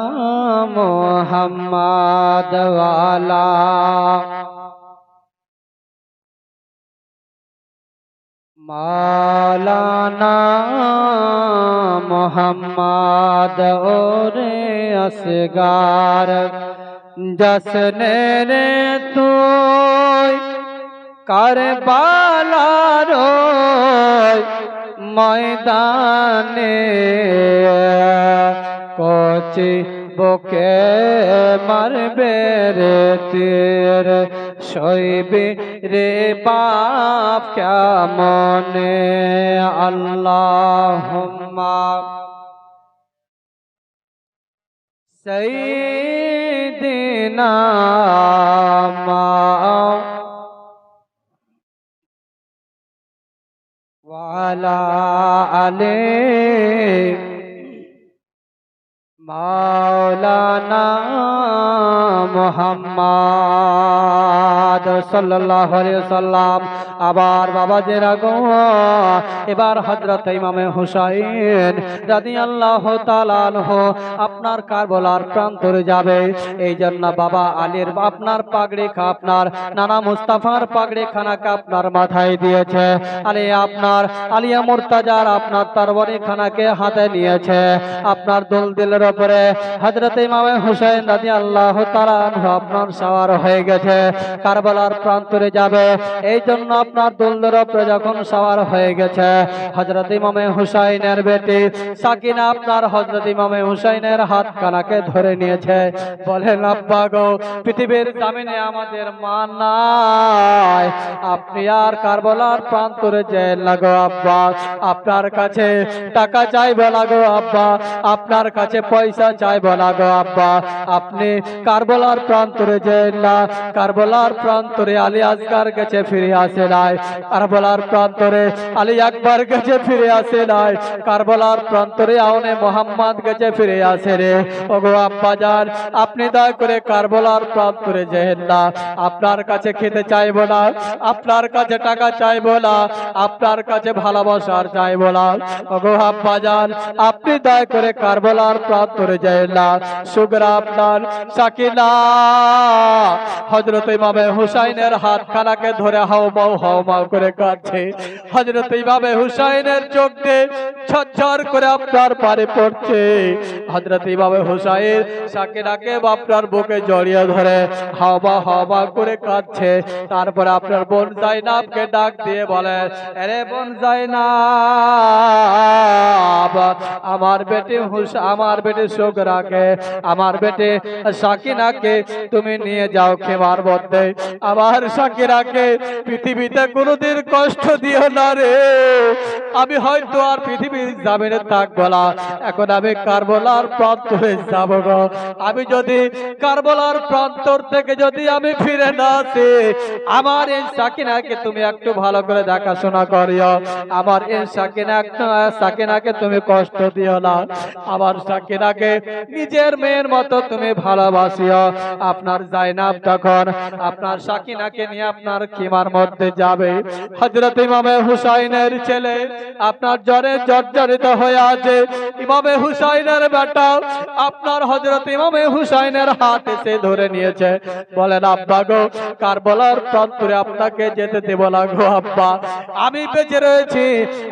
মুহাম্মদ ওয়ালা মাওলানা মুহাম্মদ ওরে আসগার জসনে রে তুই কারবালার ময়দানে কচি বুকে মারবে রে তীর সইবে রে বাপ কেমনে আল্লাহুম্মা সাইয়্যিদিনা ওয়ালা আলে মাওলানা মুহাম্মদ সাল্লাল্লাহু আলাইহি ওয়াসাল্লাম। আবার বাবাজেরা গো এবার হযরত ইমামে হুসাইন রাদিয়াল্লাহু তাআলা আনহু আপনার কারবালার প্রান্তরে যাবে। এই জন্য বাবা আলীর আপনার পাগড়ি আপনার নানা মুস্তাফার পাগড়ি খানাকে আপনার মাথায় দিয়েছে। আলী আপনার আলিয়া মুর্তাজার আপনার তরবারি খানাকে হাতে নিয়েছে। আপনার দোলদিলের উপরে হযরত ইমামে হুসাইন রাদিয়াল্লাহু তাআলা আনহু আপনার সওয়ার হয়ে গেছে, কারবালার প্রান্তরে যাবে। এই জন্য আপনার দোলদের উপরে যখন সওয়ার হয়ে গেছে হযরত ইমামে হুসাইনের বেটি সাকিনা আপনার হযরত ইমামে হুসাইনের হাত কানাকে ধরে নিয়েছে। বলেন আব্বা গো পৃথিবীর জমিনে আমাদের মা নাই, আপনি আর কারবালার প্রান্তরে যেন লাগো আব্বা, আপনার কাছে টাকা চাইবে লাগো আব্বা, আপনার কাছে পয়সা চাইবে লাগো আব্বা, আপনি কারবালার প্রান্তরে যেন না। কারবালার প্রান্তরে আলী আসগার কাছে ফিরে আসে নাই, কারবালার প্রান্তরে আলী আকবর কাছে ফিরে আসে নাই, কারবালার প্রান্তরে আউনে মোহাম্মদ কাছে ফিরে আসে রে। ওগো আব্বা জান আপনি দয়া করে কারবালার প্রান্তরে যেন না। আপনার কাছে খেতে চাইবো না, আপনার কাছে টাকা চাইবো না, আপনার কাছে ভালোবাসার চাইবো না। ওগো আব্বা জান আপনি দয়া করে কারবালার প্রান্তরে যেন না। সুগরা আপনার সাকিনা হযরত ইমামে হুসাইনের হাত খানাকে ধরে হাওমাও করে কাঁদছে। হযরত ইমামে হুসাইনের চোখ দিয়ে ঝরঝর করে আপনার পারে পড়ছে। হযরত ইমামে হুসাইন সাকিনাকে আপনার বুকে জড়িয়ে ধরে হাওমা করে কাঁদছে। তারপরে আপনার বোন জাইনাবকে ডাক দিয়ে বলে, আরে বোন জাইনাব আমার বেটি সুগরাকে আমার বেটি সাকিনাকে তুমি নিয়ে যাও খেমার মধ্যে। আমার সাকিনাকে পৃথিবীতে কোনোদিন কষ্ট দিও না রে, আমি হয়তো আর পৃথিবীর জামিনে থাকবো না, এখন আমি কারবালার প্রান্তরে যাব গো। আমি যদি কারবালার প্রান্তর থেকে যদি আমি ফিরে না আসি, আমার এই সাকিনাকে তুমি একটু ভালো করে দেখাশোনা করিও, আমার এই সাকিনাকে তুমি কষ্ট দিও না, আমার সাকিনাকে নিজের মেয়ের মতো তুমি ভালোবাসিও। আপনার জাইনাব তখন আপনার সাকিনাকে নিয়ে আপনার খিমার মধ্যে যাবে। হযরত ইমামে হুসাইনের ছেলে আপনার জ্বরে জর্জরিত হয়ে আছে। ইমামে হুসাইনের বেটা আপনার হযরত ইমামে হুসাইনের হাত এসে ধরে নিয়েছে। বলেন আব্বা গো কারবালার প্রান্তরে আপনাকে যেতে দেব না গো আব্বা, আমি বেঁচে রয়েছি,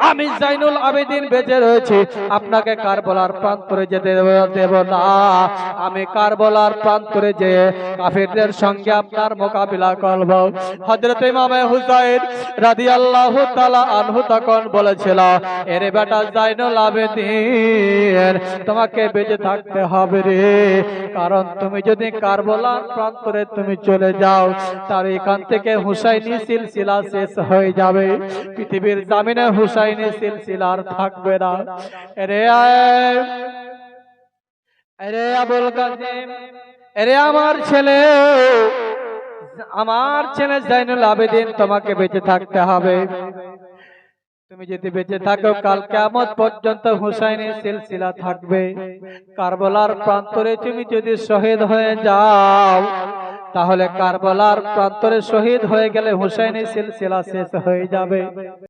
আমি জাইনুল আবেদিন বেঁচে রয়েছি, বলেছি আপনাকে কারবালার প্রান্তরে যেতে দেব না। আমি কারবালার প্রান্তরে যে কাফিরদের সঙ্গে আপনার মোকাবিলা করব। হযরত ইমাম হুসাইন রাদিয়াল্লাহু তাআলা আনহু তখন বলেছিল, এরে বেটা জাইনুল আবেদিন, তোমাকে বেঁচে থাকতে হবে রে, কারণ তুমি যদি কারবালার প্রান্তরে তুমি চলে যাও, তার এখান থেকে হুসাইনি সিলসিলা শেষ হয়ে যাবে, পৃথিবীর জামিনে হুসাইনি সিলসিলা আর থাকবে না। আরে আবুল কাসিম, আরে আমার ছেলে জাইনুল আবেদিন, তোমাকে বেঁচে থাকতে হবে। তুমি যদি বেঁচে থাকো, কাল কিয়ামত পর্যন্ত হুসাইনি সিলসিলা থাকবে। কারবালার প্রান্তরে তুমি যদি শহীদ হয়ে যাও, তাহলে কারবালার প্রান্তরে শহীদ হয়ে গেলে হুসাইনি সিলসিলা শেষ হয়ে যাবে।